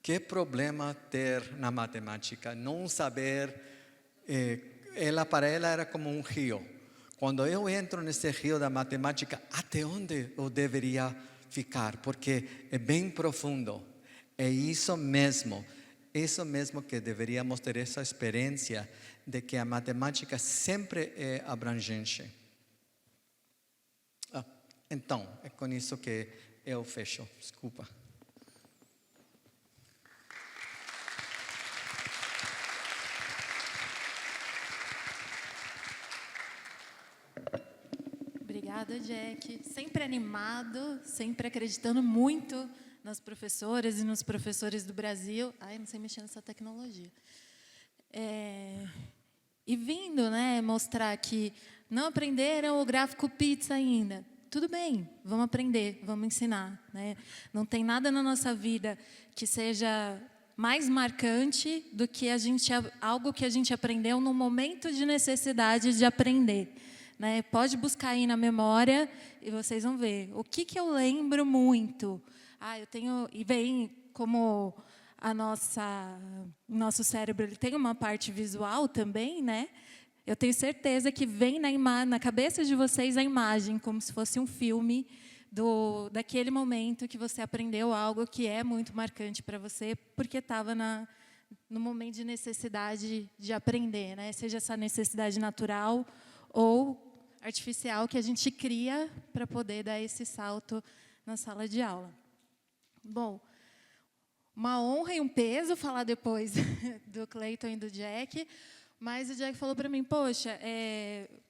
Que problema ter na matemática, não saber, ela para ela era como um rio. Quando eu entro nesse rio da matemática, até onde eu deveria ficar? Porque é bem profundo. É isso mesmo que deveríamos ter essa experiência de que a matemática sempre é abrangente. Então, é com isso que eu fecho. Desculpa. Obrigada, Jack. Sempre animado, sempre acreditando muito nas professoras e nos professores do Brasil. Ai, não sei mexer nessa tecnologia. E vindo, né, mostrar que não aprenderam o gráfico pizza ainda. Tudo bem, vamos aprender, vamos ensinar, né? Não tem nada na nossa vida que seja mais marcante do que algo que a gente aprendeu no momento de necessidade de aprender. Né? Pode buscar aí na memória e vocês vão ver. O que eu lembro muito? Eu tenho... E vem como nosso cérebro ele tem uma parte visual também, né? Eu tenho certeza que vem na cabeça de vocês a imagem, como se fosse um filme daquele momento que você aprendeu algo que é muito marcante para você, porque estava no momento de necessidade de aprender, né? Seja essa necessidade natural ou artificial que a gente cria para poder dar esse salto na sala de aula. Bom, uma honra e um peso falar depois do Cleiton e do Jack, mas o Jack falou para mim, poxa,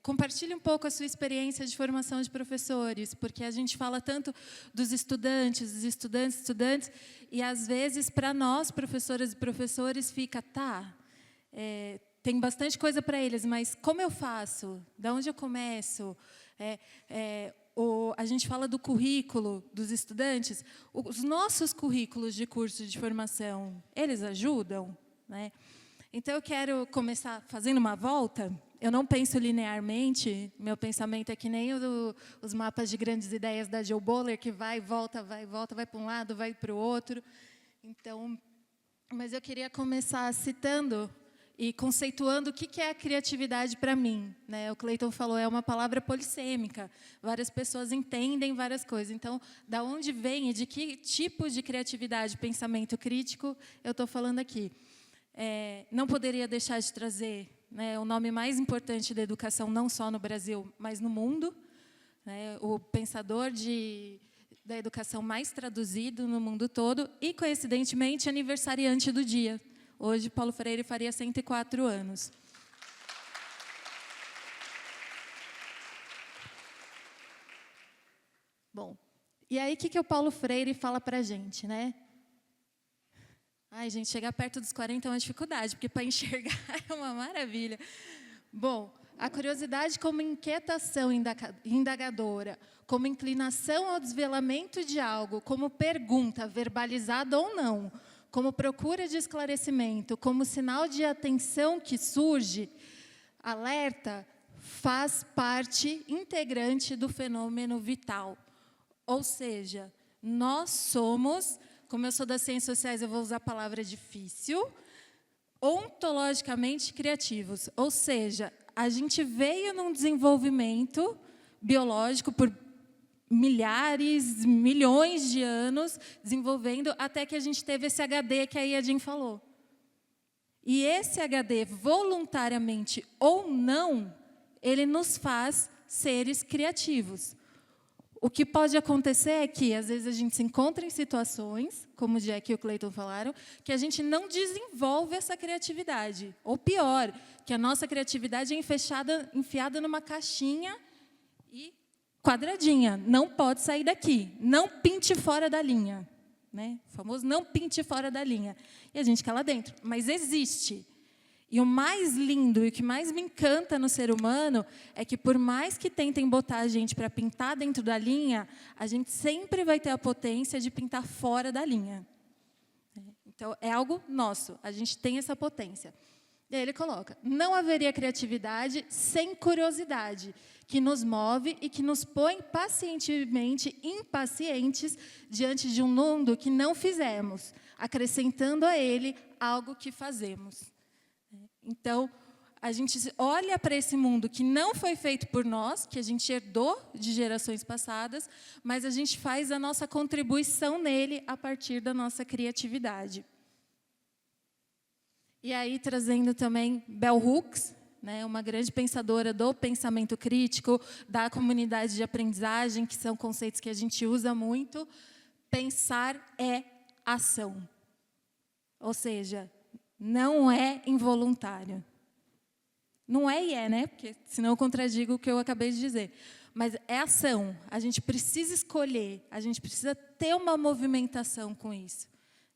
compartilhe um pouco a sua experiência de formação de professores, porque a gente fala tanto dos estudantes, e às vezes para nós, professoras e professores, fica, tem bastante coisa para eles, mas como eu faço? De onde eu começo? A gente fala do currículo dos estudantes. Os nossos currículos de curso de formação, eles ajudam? Né? Então, eu quero começar fazendo uma volta. Eu não penso linearmente. Meu pensamento é que nem os mapas de grandes ideias da Joe Boller, que vai para um lado, vai para o outro. Então, mas eu queria começar citando e conceituando o que é a criatividade para mim. Né? O Cleiton falou, é uma palavra polissêmica. Várias pessoas entendem várias coisas. Então, da onde vem e de que tipo de criatividade, pensamento crítico, eu estou falando aqui. Não poderia deixar de trazer, né, o nome mais importante da educação, não só no Brasil, mas no mundo. Né? O pensador da educação mais traduzido no mundo todo e, coincidentemente, aniversariante do dia. Hoje, Paulo Freire faria 104 anos. Bom, e aí o que o Paulo Freire fala para a gente, né? Ai, gente, chegar perto dos 40 é uma dificuldade, porque para enxergar é uma maravilha. Bom, a curiosidade como inquietação indagadora, como inclinação ao desvelamento de algo, como pergunta, verbalizada ou não, como procura de esclarecimento, como sinal de atenção que surge, alerta, faz parte integrante do fenômeno vital. Ou seja, nós somos, como eu sou das ciências sociais, eu vou usar a palavra difícil, ontologicamente criativos. Ou seja, a gente veio num desenvolvimento biológico por milhares, milhões de anos, desenvolvendo, até que a gente teve esse HD que a Yadin falou. E esse HD, voluntariamente ou não, ele nos faz seres criativos. O que pode acontecer é que, às vezes, a gente se encontra em situações, como o Jack e o Cleiton falaram, que a gente não desenvolve essa criatividade. Ou pior, que a nossa criatividade é enfiada numa caixinha e quadradinha, não pode sair daqui, não pinte fora da linha. Né? O famoso não pinte fora da linha. E a gente quer lá dentro, mas existe. E o mais lindo e o que mais me encanta no ser humano é que, por mais que tentem botar a gente para pintar dentro da linha, a gente sempre vai ter a potência de pintar fora da linha. Então, é algo nosso, a gente tem essa potência. E aí ele coloca: não haveria criatividade sem curiosidade, que nos move e que nos põe pacientemente impacientes diante de um mundo que não fizemos, acrescentando a ele algo que fazemos. Então, a gente olha para esse mundo que não foi feito por nós, que a gente herdou de gerações passadas, mas a gente faz a nossa contribuição nele a partir da nossa criatividade. E aí, trazendo também Bell Hooks, né, uma grande pensadora do pensamento crítico, da comunidade de aprendizagem, que são conceitos que a gente usa muito. Pensar é ação. Ou seja, não é involuntário. Não é e é, né? Porque senão eu contradigo o que eu acabei de dizer. Mas é ação. A gente precisa escolher, a gente precisa ter uma movimentação com isso.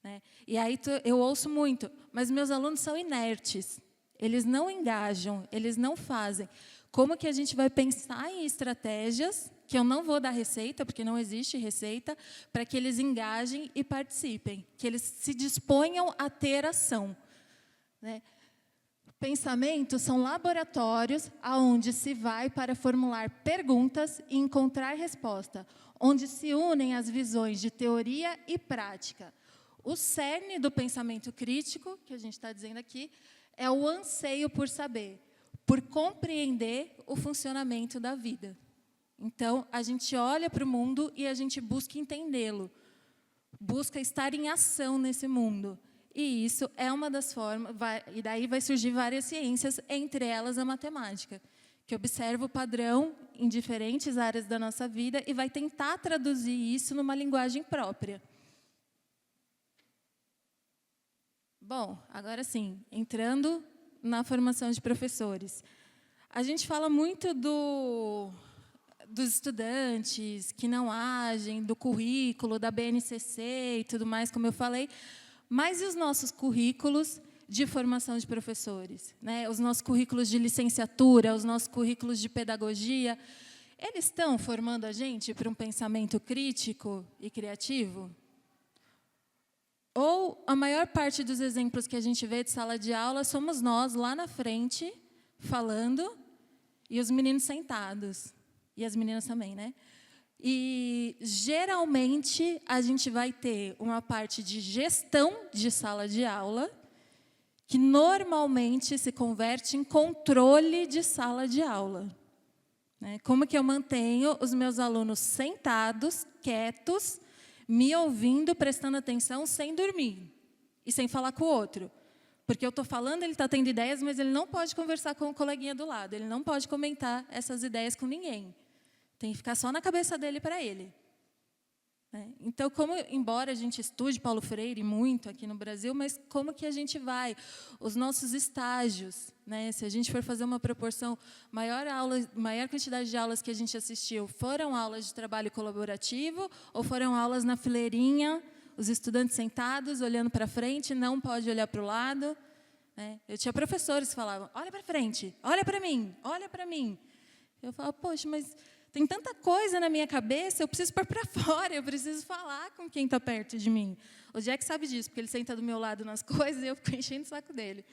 Né? E aí eu ouço muito, mas meus alunos são inertes. Eles não engajam, eles não fazem. Como que a gente vai pensar em estratégias, que eu não vou dar receita, porque não existe receita, para que eles engajem e participem, que eles se disponham a ter ação. Né? Pensamentos são laboratórios aonde se vai para formular perguntas e encontrar resposta, onde se unem as visões de teoria e prática. O cerne do pensamento crítico, que a gente está dizendo aqui, é o anseio por saber, por compreender o funcionamento da vida. Então, a gente olha para o mundo e a gente busca entendê-lo, busca estar em ação nesse mundo. E isso é uma das formas, e daí vai surgir várias ciências, entre elas a matemática, que observa o padrão em diferentes áreas da nossa vida e vai tentar traduzir isso numa linguagem própria. Bom, agora sim, entrando na formação de professores. A gente fala muito dos estudantes que não agem, do currículo, da BNCC e tudo mais, como eu falei, mas e os nossos currículos de formação de professores? Né? Os nossos currículos de licenciatura, os nossos currículos de pedagogia, eles estão formando a gente para um pensamento crítico e criativo? Ou a maior parte dos exemplos que a gente vê de sala de aula somos nós lá na frente, falando, e os meninos sentados. E as meninas também, né? E, geralmente, a gente vai ter uma parte de gestão de sala de aula, que normalmente se converte em controle de sala de aula. Né? Como que eu mantenho os meus alunos sentados, quietos, me ouvindo, prestando atenção, sem dormir e sem falar com o outro? Porque eu estou falando, ele está tendo ideias, mas ele não pode conversar com o coleguinha do lado, ele não pode comentar essas ideias com ninguém. Tem que ficar só na cabeça dele para ele. Então, embora a gente estude Paulo Freire muito aqui no Brasil, mas como que a gente vai? Os nossos estágios, né? Se a gente for fazer uma proporção, maior quantidade de aulas que a gente assistiu, foram aulas de trabalho colaborativo ou foram aulas na fileirinha, os estudantes sentados, olhando para frente, não pode olhar para o lado? Né? Eu tinha professores que falavam: olha para frente, olha para mim, olha para mim. Eu falava: poxa, mas tem tanta coisa na minha cabeça, eu preciso pôr para fora, eu preciso falar com quem está perto de mim. O Jack sabe disso, porque ele senta do meu lado nas coisas e eu fico enchendo o saco dele.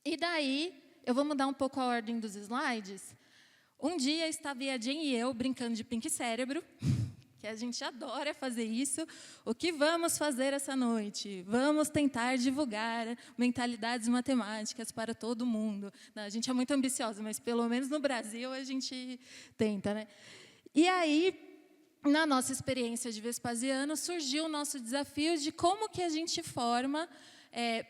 E daí, eu vou mudar um pouco a ordem dos slides. Um dia estava a Jen e eu brincando de Pink Cérebro, que a gente adora fazer isso. O que vamos fazer essa noite? Vamos tentar divulgar mentalidades matemáticas para todo mundo. Não, a gente é muito ambiciosa, mas pelo menos no Brasil a gente tenta, né? E aí, na nossa experiência de Vespasiano, surgiu o nosso desafio de como que a gente forma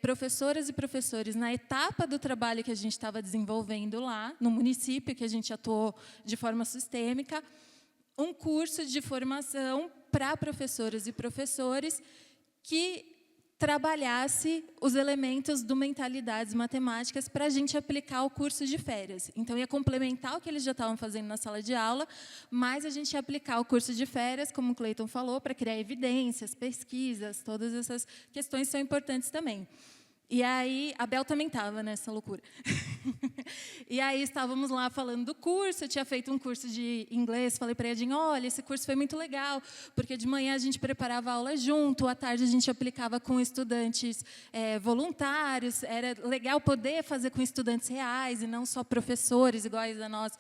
professoras e professores na etapa do trabalho que a gente estava desenvolvendo lá, no município, que a gente atuou de forma sistêmica, um curso de formação para professoras e professores que trabalhasse os elementos do Mentalidades Matemáticas para a gente aplicar o curso de férias. Então, ia complementar o que eles já estavam fazendo na sala de aula, mas a gente ia aplicar o curso de férias, como o Cleiton falou, para criar evidências, pesquisas, todas essas questões são importantes também. E aí, a Bel também estava nessa loucura. E aí estávamos lá falando do curso, eu tinha feito um curso de inglês, falei para a Edinho, olha, esse curso foi muito legal, porque de manhã a gente preparava a aula junto, à tarde a gente aplicava com estudantes voluntários, era legal poder fazer com estudantes reais e não só professores iguais a nós,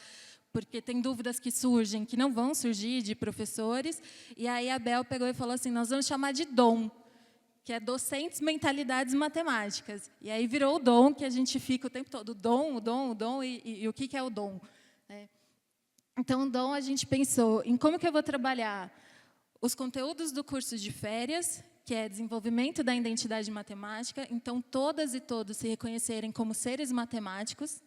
porque tem dúvidas que surgem, que não vão surgir de professores. E aí a Bel pegou e falou assim, nós vamos chamar de DOM, que é Docentes Mentalidades Matemáticas. E aí virou o DOM, que a gente fica o tempo todo, o DOM, e o que é o DOM? Então, o DOM, a gente pensou em como que eu vou trabalhar os conteúdos do curso de férias, que é desenvolvimento da identidade matemática, então todas e todos se reconhecerem como seres matemáticos,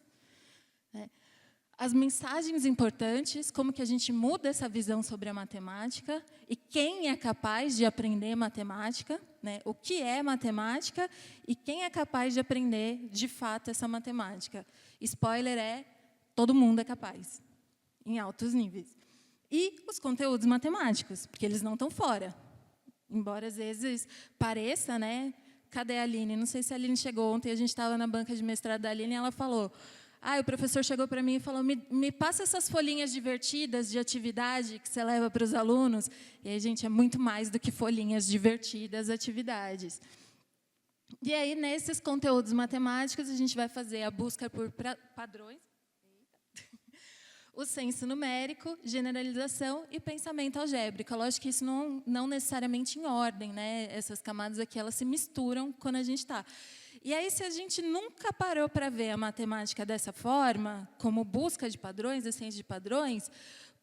as mensagens importantes, como que a gente muda essa visão sobre a matemática e quem é capaz de aprender matemática, o que é matemática e quem é capaz de aprender, de fato, essa matemática. Spoiler é, todo mundo é capaz, em altos níveis. E os conteúdos matemáticos, porque eles não estão fora. Embora, às vezes, pareça, Cadê a Aline? Não sei se a Aline chegou ontem, a gente estava na banca de mestrado da Aline e ela falou... o professor chegou para mim e falou, me passa essas folhinhas divertidas de atividade que você leva para os alunos. E aí, gente, é muito mais do que folhinhas divertidas, atividades. E aí, nesses conteúdos matemáticos, a gente vai fazer a busca por padrões, o senso numérico, generalização e pensamento algébrico. Lógico que isso não necessariamente em ordem, Essas camadas aqui, elas se misturam quando a gente está. E aí, se a gente nunca parou para ver a matemática dessa forma, como busca de padrões, essência de padrões,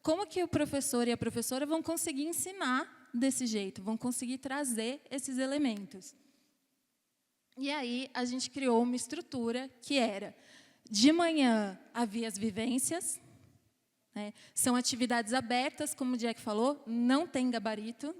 como que o professor e a professora vão conseguir ensinar desse jeito, vão conseguir trazer esses elementos? E aí, a gente criou uma estrutura que era, de manhã, havia as vivências, são atividades abertas, como o Jack falou, não tem gabarito.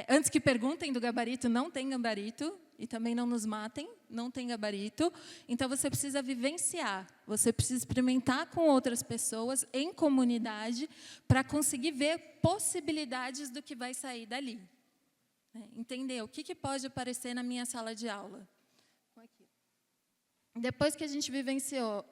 Antes que perguntem do gabarito, não tem gabarito, e também não nos matem, não tem gabarito. Então, você precisa vivenciar, você precisa experimentar com outras pessoas, em comunidade, para conseguir ver possibilidades do que vai sair dali. Entender o que pode aparecer na minha sala de aula. Depois que a gente vivenciou...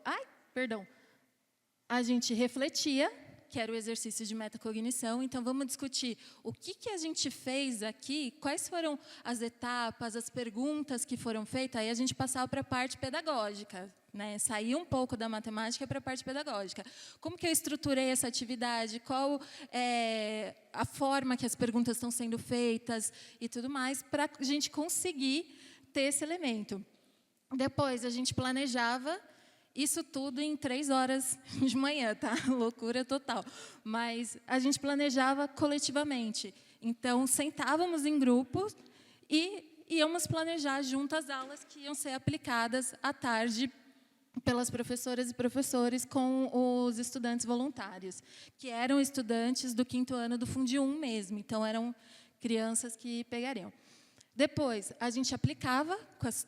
A gente refletia, que era o exercício de metacognição. Então, vamos discutir o que a gente fez aqui, quais foram as etapas, as perguntas que foram feitas, aí a gente passava para a parte pedagógica, sair um pouco da matemática para a parte pedagógica. Como que eu estruturei essa atividade, qual é a forma que as perguntas estão sendo feitas e tudo mais, para a gente conseguir ter esse elemento. Depois, a gente planejava isso tudo em 3 horas de manhã, tá? Loucura total. Mas a gente planejava coletivamente. Então, sentávamos em grupos e íamos planejar junto as aulas que iam ser aplicadas à tarde pelas professoras e professores com os estudantes voluntários, que eram estudantes do 5º ano do Fundi 1 mesmo. Então, eram crianças que pegariam. Depois, a gente aplicava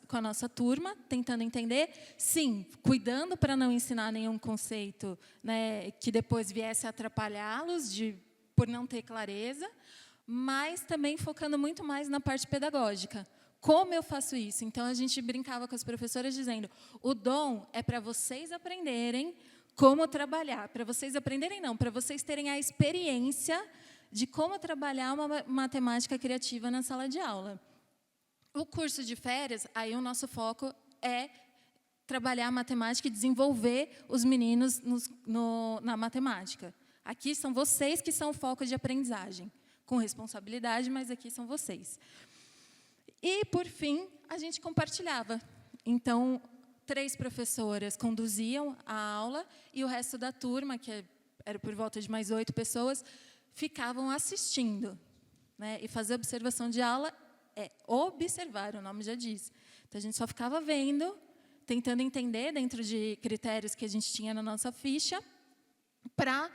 com a nossa turma, tentando entender, sim, cuidando para não ensinar nenhum conceito que depois viesse a atrapalhá-los por não ter clareza, mas também focando muito mais na parte pedagógica. Como eu faço isso? Então, a gente brincava com as professoras dizendo, o dom é para vocês aprenderem como trabalhar. Para vocês aprenderem, não, para vocês terem a experiência de como trabalhar uma matemática criativa na sala de aula. O curso de férias, aí o nosso foco é trabalhar a matemática e desenvolver os meninos na matemática. Aqui são vocês que são o foco de aprendizagem, com responsabilidade, mas aqui são vocês. E, por fim, a gente compartilhava. Então, 3 professoras conduziam a aula e o resto da turma, que era por volta de mais 8 pessoas, ficavam assistindo. E fazer observação de aula é observar, o nome já diz. Então, a gente só ficava vendo, tentando entender dentro de critérios que a gente tinha na nossa ficha, para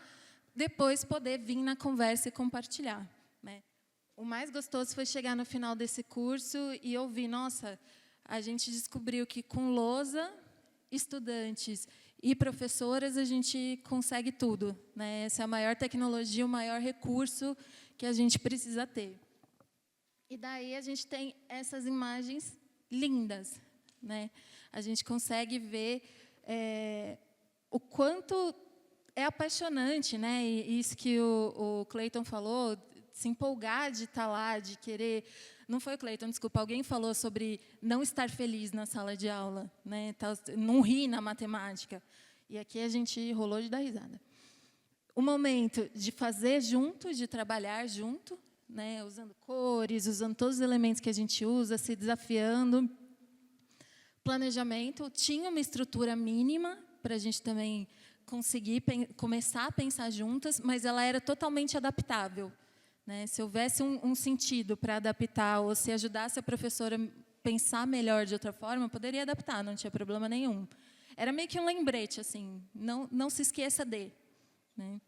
depois poder vir na conversa e compartilhar. O mais gostoso foi chegar no final desse curso e ouvir, nossa, a gente descobriu que com lousa, estudantes e professoras, a gente consegue tudo. Essa é a maior tecnologia, o maior recurso que a gente precisa ter. E daí a gente tem essas imagens lindas. A gente consegue ver o quanto é apaixonante, né? E isso que o Cleiton falou, se empolgar de estar lá, de querer... Não foi o Cleiton, desculpa, alguém falou sobre não estar feliz na sala de aula, né? Não rir na matemática. E aqui a gente rolou de dar risada. O momento de fazer junto, de trabalhar junto, né? Usando cores, usando todos os elementos que a gente usa, se desafiando. Planejamento, tinha uma estrutura mínima para a gente também conseguir começar a pensar juntas, mas ela era totalmente adaptável, né? Se houvesse um sentido para adaptar, ou se ajudasse a professora a pensar melhor de outra forma, poderia adaptar, não tinha problema nenhum. Era meio que um lembrete, assim, não se esqueça de. Né?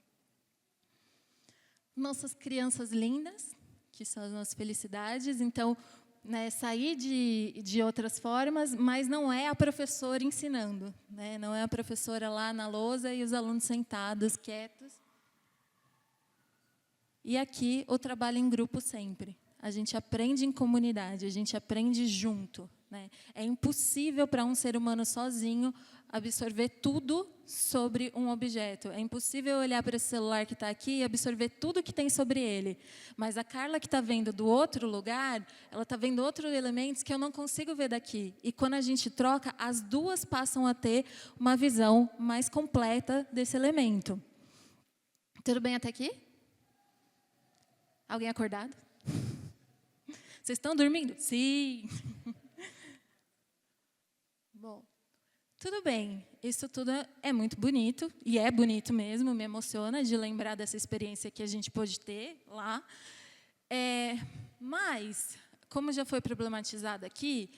Nossas crianças lindas, que são as nossas felicidades, então, né, sair de outras formas, mas não é a professora ensinando, né? Não é a professora lá na lousa e os alunos sentados, quietos. E aqui, o trabalho em grupo sempre. A gente aprende em comunidade, a gente aprende junto. Né? É impossível para um ser humano sozinho absorver tudo sobre um objeto. É impossível olhar para esse celular que está aqui e absorver tudo que tem sobre ele. Mas a Carla, que está vendo do outro lugar, ela está vendo outros elementos que eu não consigo ver daqui. E quando a gente troca, as duas passam a ter uma visão mais completa desse elemento. Tudo bem até aqui? Alguém acordado? Vocês estão dormindo? Sim. Bom, tudo bem. Isso tudo é muito bonito, e é bonito mesmo, me emociona de lembrar dessa experiência que a gente pôde ter lá. Mas, como já foi problematizado aqui,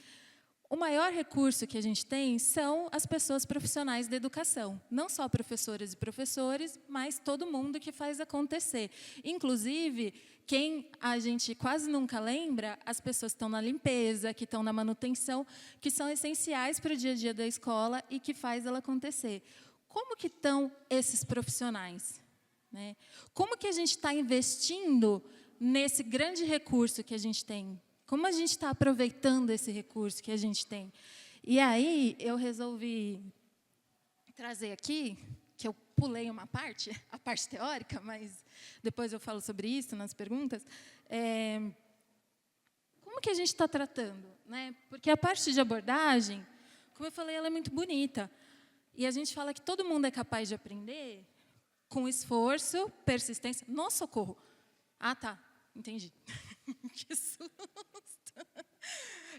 o maior recurso que a gente tem são as pessoas profissionais da educação. Não só professoras e professores, mas todo mundo que faz acontecer. Inclusive, quem a gente quase nunca lembra, as pessoas que estão na limpeza, que estão na manutenção, que são essenciais para o dia a dia da escola e que faz ela acontecer. Como que estão esses profissionais? Né? Como que a gente está investindo nesse grande recurso que a gente tem? Como a gente está aproveitando esse recurso que a gente tem? E aí, eu resolvi trazer aqui, que eu pulei uma parte, a parte teórica, mas depois eu falo sobre isso nas perguntas. Como que a gente está tratando? Né? Porque a parte de abordagem, como eu falei, ela é muito bonita. E a gente fala que todo mundo é capaz de aprender com esforço, persistência. Nossa, socorro! Ah, tá. Entendi. Que susto.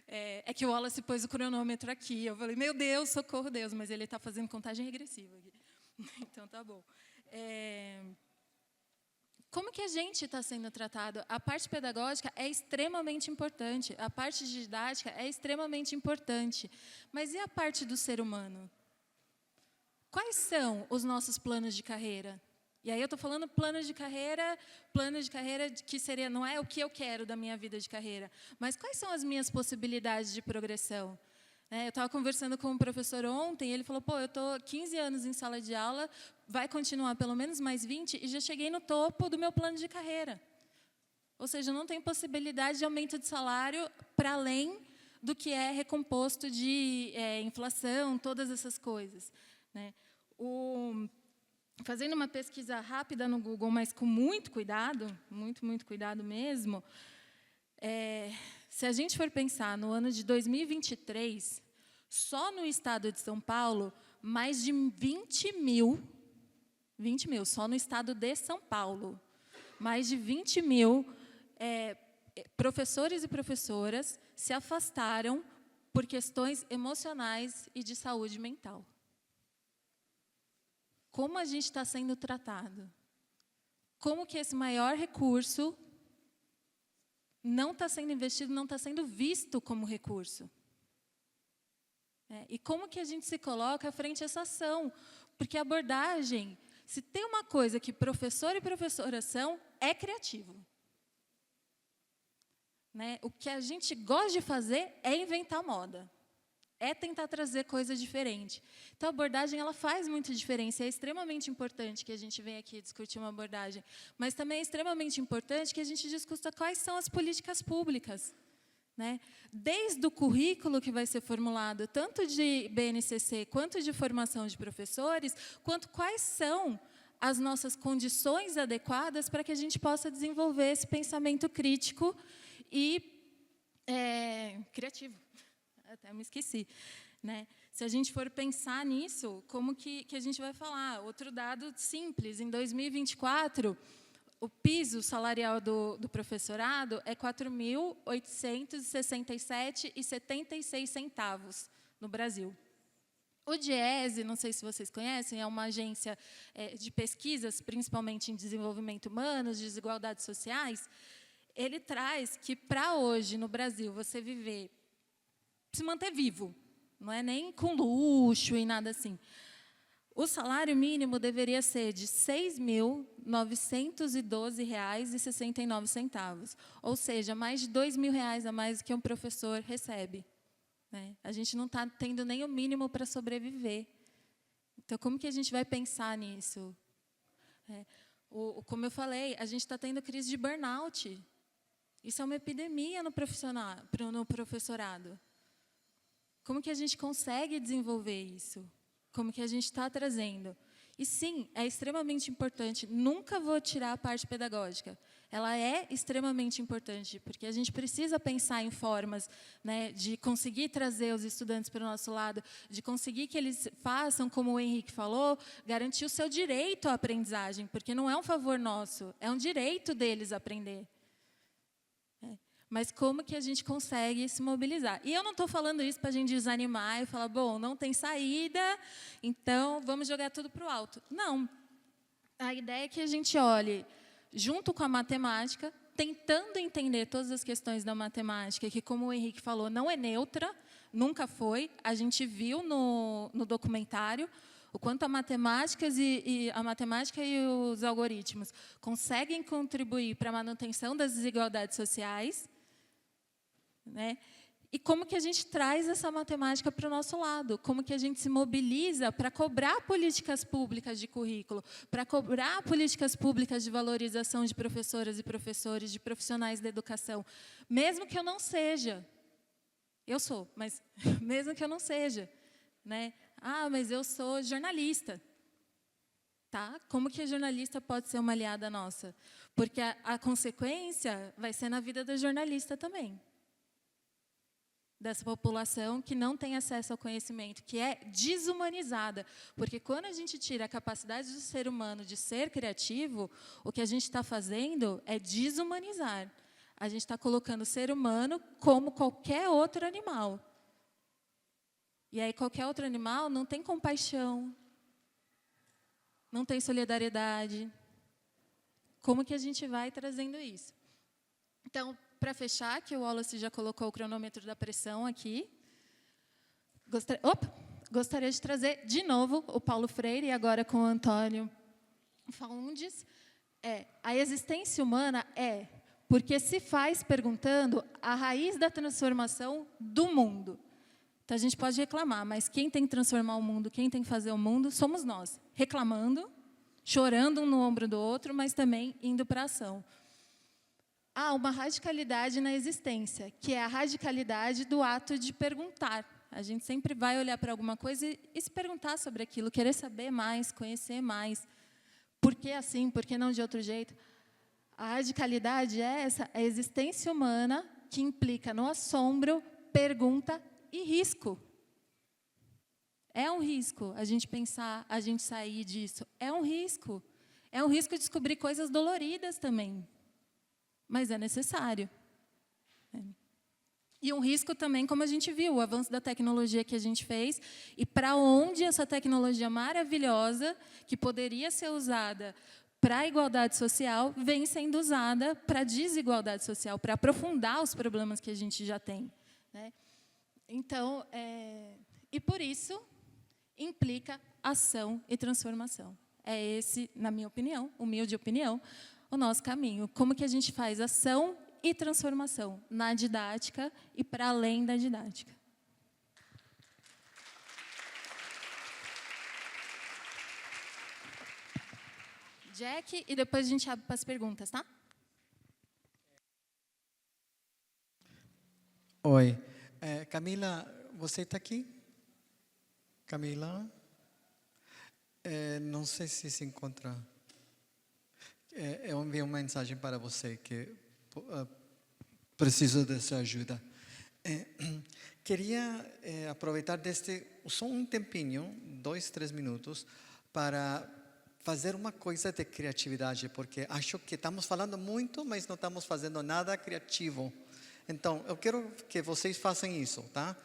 É que o Wallace pôs o cronômetro aqui. Eu falei, meu Deus, socorro, Deus. Mas ele está fazendo contagem regressiva aqui. Então, tá bom. Como que a gente está sendo tratado? A parte pedagógica é extremamente importante. A parte de didática é extremamente importante. Mas e a parte do ser humano? Quais são os nossos planos de carreira? E aí eu estou falando plano de carreira que seria, não é o que eu quero da minha vida de carreira, mas quais são as minhas possibilidades de progressão? Eu estava conversando com um professor ontem, e ele falou, eu estou 15 anos em sala de aula, vai continuar pelo menos mais 20, e já cheguei no topo do meu plano de carreira. Ou seja, não tem possibilidade de aumento de salário para além do que é recomposto de inflação, todas essas coisas. Né? Fazendo uma pesquisa rápida no Google, mas com muito cuidado, muito cuidado mesmo, se a gente for pensar no ano de 2023, só no estado de São Paulo, mais de 20 mil, só no estado de São Paulo, mais de 20 mil professores e professoras se afastaram por questões emocionais e de saúde mental. Como a gente está sendo tratado? Como que esse maior recurso não está sendo investido, não está sendo visto como recurso? E como que a gente se coloca frente a essa ação? Porque a abordagem, se tem uma coisa que professor e professora são, é criativo. O que a gente gosta de fazer é inventar moda. É tentar trazer coisas diferentes. Então, a abordagem ela faz muita diferença. É extremamente importante que a gente venha aqui discutir uma abordagem. Mas também é extremamente importante que a gente discuta quais são as políticas públicas. né? Desde o currículo que vai ser formulado, tanto de BNCC quanto de formação de professores, quanto quais são as nossas condições adequadas para que a gente possa desenvolver esse pensamento crítico e criativo. Até me esqueci, né? Se a gente for pensar nisso, como que a gente vai falar? Outro dado simples, em 2024, o piso salarial do professorado é R$ 4.867,76 no Brasil. O DIESE, não sei se vocês conhecem, é uma agência de pesquisas, principalmente em desenvolvimento humano, desigualdades sociais. Ele traz que, para hoje, no Brasil, você viver, se manter vivo, não é nem com luxo e nada assim, o salário mínimo deveria ser de R$ 6.912,69, ou seja, mais de R$ 2.000 a mais do que um professor recebe, né? A gente não está tendo nem o mínimo para sobreviver. Então, como que a gente vai pensar nisso? Como eu falei, a gente está tendo crise de burnout. Isso é uma epidemia no professorado. Como que a gente consegue desenvolver isso? Como que a gente está trazendo? E, sim, é extremamente importante. Nunca vou tirar a parte pedagógica. Ela é extremamente importante, porque a gente precisa pensar em formas, né, de conseguir trazer os estudantes para o nosso lado, de conseguir que eles façam, como o Henrique falou, garantir o seu direito à aprendizagem, porque não é um favor nosso, é um direito deles aprender. Mas como que a gente consegue se mobilizar? E eu não estou falando isso para a gente desanimar e falar, bom, não tem saída, então vamos jogar tudo para o alto. Não. A ideia é que a gente olhe junto com a matemática, tentando entender todas as questões da matemática, que, como o Henrique falou, não é neutra, nunca foi. A gente viu no documentário o quanto a matemática e os algoritmos conseguem contribuir para a manutenção das desigualdades sociais, né? E como que a gente traz essa matemática para o nosso lado? Como que a gente se mobiliza para cobrar políticas públicas de currículo, para cobrar políticas públicas de valorização de professoras e professores, de profissionais da educação, mesmo que eu não seja. Eu sou, mas mesmo que eu não seja, né? Ah, mas eu sou jornalista. Tá? Como que a jornalista pode ser uma aliada nossa? Porque a consequência vai ser na vida da jornalista também. Dessa população que não tem acesso ao conhecimento, que é desumanizada. Porque quando a gente tira a capacidade do ser humano de ser criativo, o que a gente está fazendo é desumanizar. A gente está colocando o ser humano como qualquer outro animal. E aí qualquer outro animal não tem compaixão, não tem solidariedade. Como que a gente vai trazendo isso? Então, para fechar, que o Wallace já colocou o cronômetro da pressão aqui, gostaria de trazer de novo o Paulo Freire, e agora com o Antônio Faundes. A existência humana porque se faz perguntando a raiz da transformação do mundo. Então, a gente pode reclamar, mas quem tem que transformar o mundo, quem tem que fazer o mundo, somos nós. Reclamando, chorando um no ombro do outro, mas também indo para a ação. Há uma radicalidade na existência, que é a radicalidade do ato de perguntar. A gente sempre vai olhar para alguma coisa e se perguntar sobre aquilo, querer saber mais, conhecer mais. Por que assim, por que não de outro jeito? A radicalidade é essa, a existência humana que implica no assombro, pergunta e risco. É um risco a gente pensar, a gente sair disso. É um risco. É um risco descobrir coisas doloridas também. Mas é necessário. E um risco também, como a gente viu, o avanço da tecnologia que a gente fez, e para onde essa tecnologia maravilhosa, que poderia ser usada para a igualdade social, vem sendo usada para a desigualdade social, para aprofundar os problemas que a gente já tem, né? Então, e por isso, implica ação e transformação. É esse, na minha opinião, humilde opinião, o nosso caminho. Como que a gente faz ação e transformação na didática e para além da didática. Jack, e depois a gente abre para as perguntas, tá? Oi. Camila, você está aqui? Camila? Não sei se encontra. Eu enviei uma mensagem para você que preciso dessa ajuda. Queria aproveitar só um tempinho, 2, 3 minutos, para fazer uma coisa de criatividade, porque acho que estamos falando muito, mas não estamos fazendo nada criativo. Então, eu quero que vocês façam isso, tá?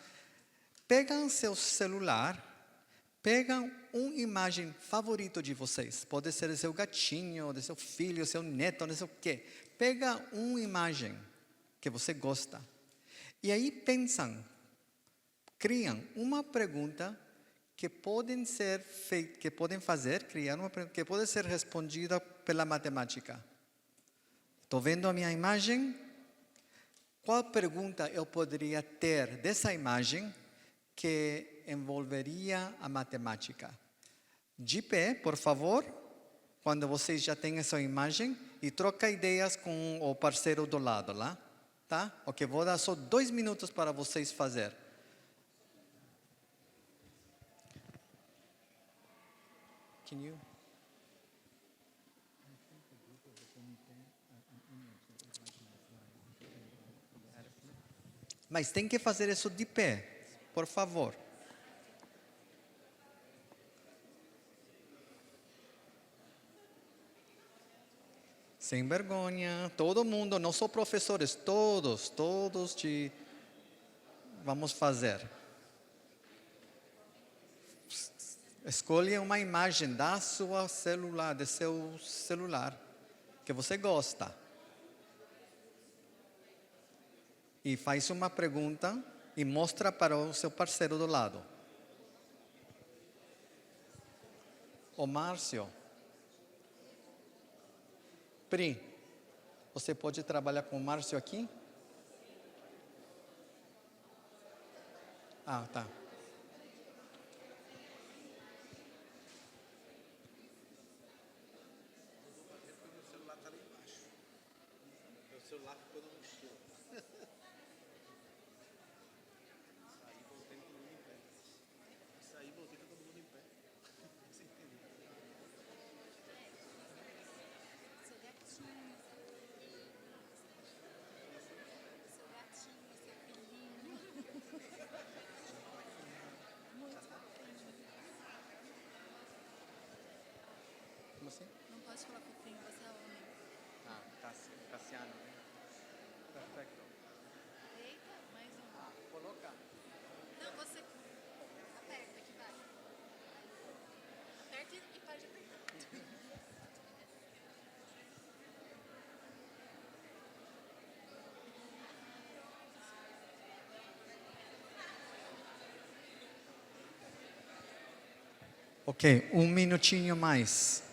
Pegam seu celular, pegam uma imagem favorita de vocês. Pode ser do seu gatinho, do seu filho, seu neto, não sei o quê. Pega uma imagem que você gosta. E aí pensam, criam uma pergunta que podem ser feitas, que podem fazer, criar uma pergunta que pode ser respondida pela matemática. Estou vendo a minha imagem. Qual pergunta eu poderia ter dessa imagem que envolveria a matemática? De pé, por favor, quando vocês já têm essa imagem, e troca ideias com o parceiro do lado lá, tá? Ok, vou dar só 2 minutos para vocês fazer. Can you? Mas tem que fazer isso de pé, por favor. Sem vergonha, todo mundo, não só professores, todos vamos fazer. Escolha uma imagem do seu celular, que você gosta. E faz uma pergunta e mostra para o seu parceiro do lado. O Márcio. Pri, você pode trabalhar com o Márcio aqui? Ah, tá. Como assim? Não pode falar fofinho, você é homem. Ah, Cassiano. Perfeito. Eita, mais um. Coloca. Não, você aperta que vai. Aperta e para de apertar. Ok, 1 minutinho mais.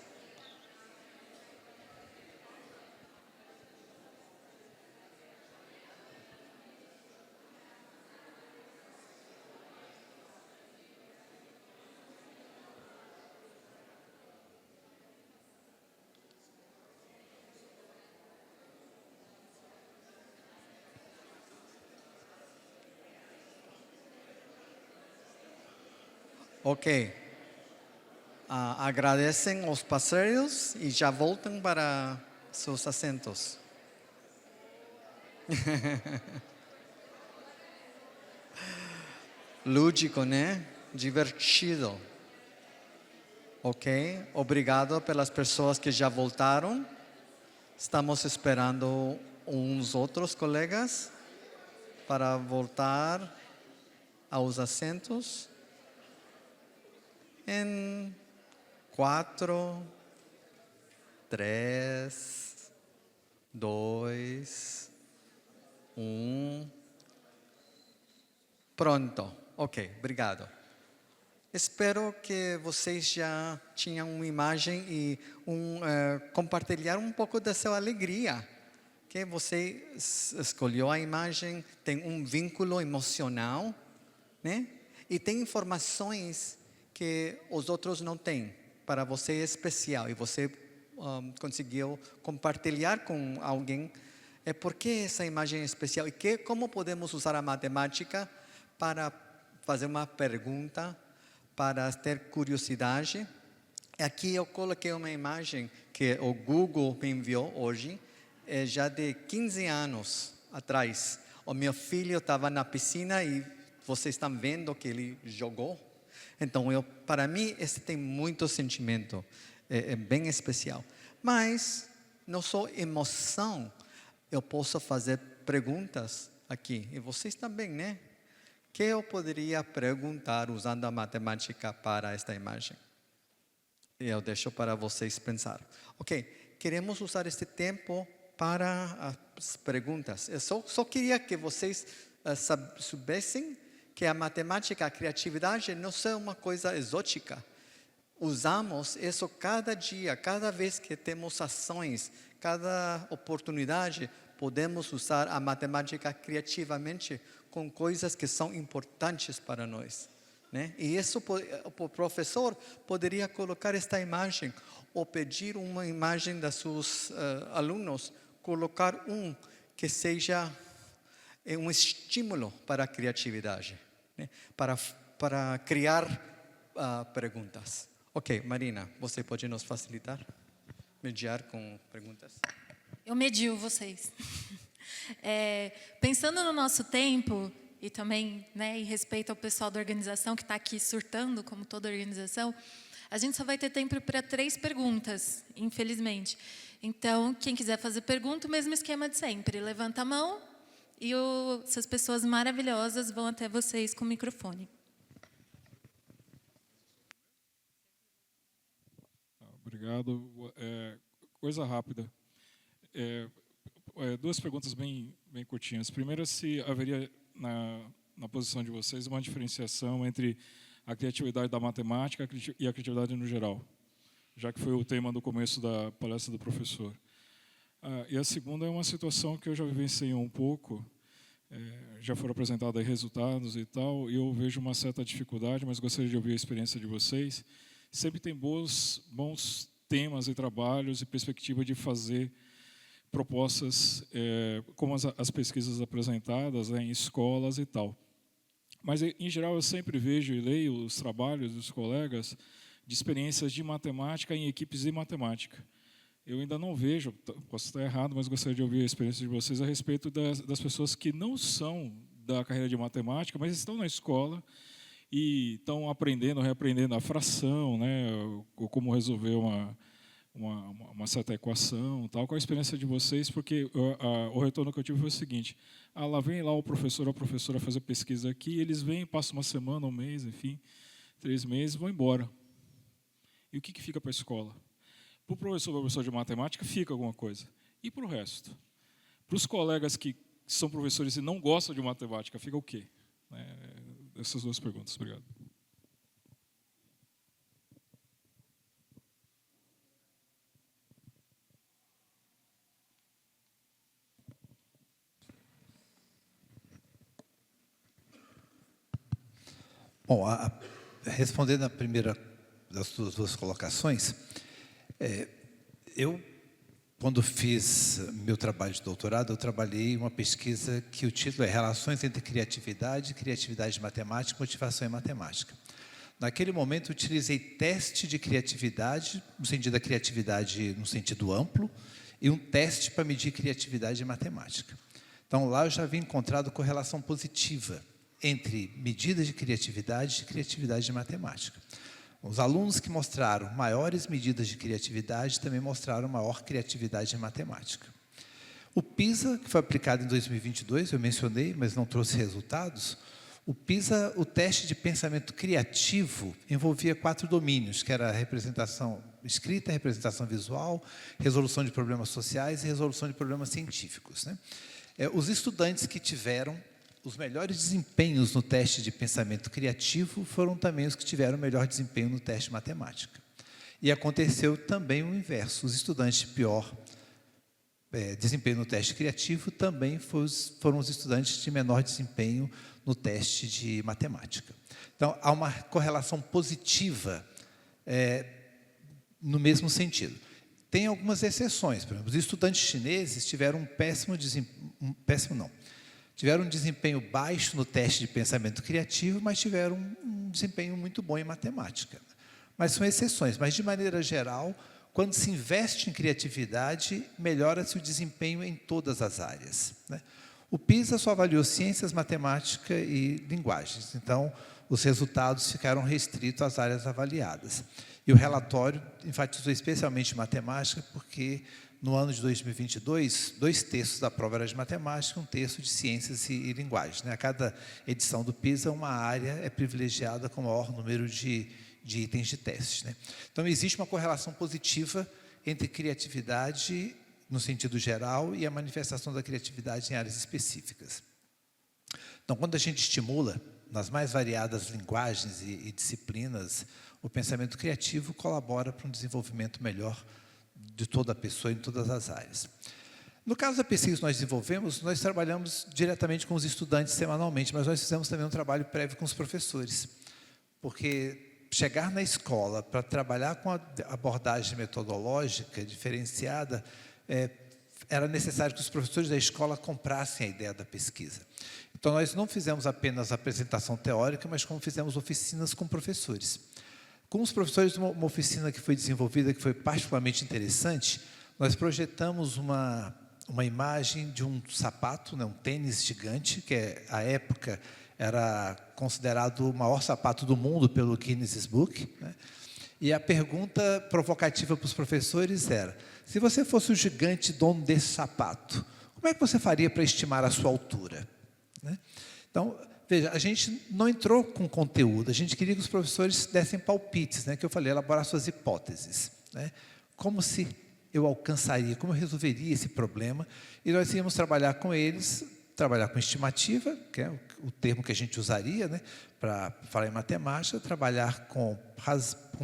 Ok. Agradecem os parceiros e já voltam para seus assentos. Lúdico, né? Divertido. Ok? Obrigado pelas pessoas que já voltaram. Estamos esperando uns outros colegas para voltar aos assentos. Em 4, 3, 2, 1. Pronto. Ok, obrigado. Espero que vocês já tinham uma imagem e compartilhar um pouco da sua alegria. Que você escolheu a imagem, tem um vínculo emocional, né? E tem informações que os outros não têm. Para você é especial e você conseguiu compartilhar com alguém É por que essa imagem é especial e como podemos usar a matemática para fazer uma pergunta, para ter curiosidade. Aqui eu coloquei uma imagem que o Google me enviou hoje, já de 15 anos atrás. O meu filho estava na piscina e vocês estão vendo que ele jogou. Então, para mim, esse tem muito sentimento, é bem especial. Mas, não só emoção, eu posso fazer perguntas aqui. E vocês também, né? Que eu poderia perguntar usando a matemática para esta imagem? E eu deixo para vocês pensar. Ok, queremos usar este tempo para as perguntas. Eu só queria que vocês soubessem que a matemática, a criatividade não é uma coisa exótica. Usamos isso cada dia, cada vez que temos ações, cada oportunidade, podemos usar a matemática criativamente com coisas que são importantes para nós, né? E isso o professor poderia colocar esta imagem ou pedir uma imagem dos seus alunos, colocar que seja um estímulo para a criatividade, né? Para criar perguntas. Ok, Marina, você pode nos facilitar? Mediar com perguntas? Eu medio vocês. Pensando no nosso tempo, e também, né, em respeito ao pessoal da organização que está aqui surtando, como toda organização, a gente só vai ter tempo para 3 perguntas, infelizmente. Então, quem quiser fazer pergunta, o mesmo esquema de sempre. Levanta a mão e essas pessoas maravilhosas vão até vocês com o microfone. Obrigado. Coisa rápida. 2 perguntas bem curtinhas. Primeiro, se haveria na posição de vocês uma diferenciação entre a criatividade da matemática e a criatividade no geral, já que foi o tema do começo da palestra do professor. E a segunda é uma situação que eu já vivenciei um pouco, já foram apresentados resultados e tal, e eu vejo uma certa dificuldade, mas gostaria de ouvir a experiência de vocês. Sempre tem bons temas e trabalhos e perspectiva de fazer propostas como as pesquisas apresentadas, né, em escolas e tal. Mas, em geral, eu sempre vejo e leio os trabalhos dos colegas de experiências de matemática em equipes de matemática. Eu ainda não vejo, posso estar errado, mas gostaria de ouvir a experiência de vocês a respeito das pessoas que não são da carreira de matemática, mas estão na escola e estão aprendendo, reaprendendo a fração, né, ou como resolver uma certa equação, tal. Qual a experiência de vocês? Porque o retorno que eu tive foi o seguinte: lá vem lá o professor ou a professora fazer pesquisa aqui, eles vêm, passam uma semana, um mês, enfim, 3 meses, vão embora. E o que fica para a escola? Para o professor de matemática, fica alguma coisa. E para o resto? Para os colegas que são professores e não gostam de matemática, fica o quê? Essas 2 perguntas. Obrigado. Bom, respondendo a primeira das suas 2 colocações, eu, quando fiz meu trabalho de doutorado, eu trabalhei em uma pesquisa que o título é Relações entre Criatividade em Matemática e Motivação em Matemática. Naquele momento, eu utilizei teste de criatividade, no sentido da criatividade no sentido amplo, e um teste para medir criatividade em matemática. Então, lá eu já havia encontrado correlação positiva entre medidas de criatividade e criatividade de matemática. Os alunos que mostraram maiores medidas de criatividade também mostraram maior criatividade em matemática. O PISA, que foi aplicado em 2022, eu mencionei, mas não trouxe resultados. O PISA, o teste de pensamento criativo, envolvia 4 domínios, que era a representação escrita, representação visual, resolução de problemas sociais e resolução de problemas científicos, né? Os estudantes que tiveram os melhores desempenhos no teste de pensamento criativo foram também os que tiveram o melhor desempenho no teste de matemática. E aconteceu também o inverso. Os estudantes de pior desempenho no teste criativo também foram os estudantes de menor desempenho no teste de matemática. Então, há uma correlação positiva no mesmo sentido. Tem algumas exceções. Por exemplo, os estudantes chineses tiveram tiveram um desempenho baixo no teste de pensamento criativo, mas tiveram um desempenho muito bom em matemática. Mas são exceções. Mas, de maneira geral, quando se investe em criatividade, melhora-se o desempenho em todas as áreas, né? O PISA só avaliou ciências, matemática e linguagens. Então, os resultados ficaram restritos às áreas avaliadas. E o relatório enfatizou especialmente matemática, porque no ano de 2022, 2/3 da prova era de matemática, 1/3 de ciências e linguagens, né? A cada edição do PISA, uma área é privilegiada com o maior número de itens de testes, né? Então, existe uma correlação positiva entre criatividade, no sentido geral, e a manifestação da criatividade em áreas específicas. Então, quando a gente estimula, nas mais variadas linguagens e disciplinas, o pensamento criativo colabora para um desenvolvimento melhor de toda a pessoa em todas as áreas. No caso da pesquisa que nós desenvolvemos, nós trabalhamos diretamente com os estudantes semanalmente, mas nós fizemos também um trabalho prévio com os professores, porque chegar na escola para trabalhar com a abordagem metodológica diferenciada, era necessário que os professores da escola comprassem a ideia da pesquisa. Então, nós não fizemos apenas a apresentação teórica, mas como fizemos oficinas com professores. Com os professores, uma oficina que foi desenvolvida, que foi particularmente interessante, nós projetamos uma imagem de um sapato, né, um tênis gigante, que à época era considerado o maior sapato do mundo pelo Guinness Book, né? E a pergunta provocativa para os professores era: se você fosse o gigante dono desse sapato, como é que você faria para estimar a sua altura, né? Então, veja, a gente não entrou com conteúdo, a gente queria que os professores dessem palpites, né, que eu falei, elaborar suas hipóteses, né? Como se eu alcançaria, como eu resolveria esse problema, e nós íamos trabalhar com eles, trabalhar com estimativa, que é o termo que a gente usaria, né, para falar em matemática, trabalhar com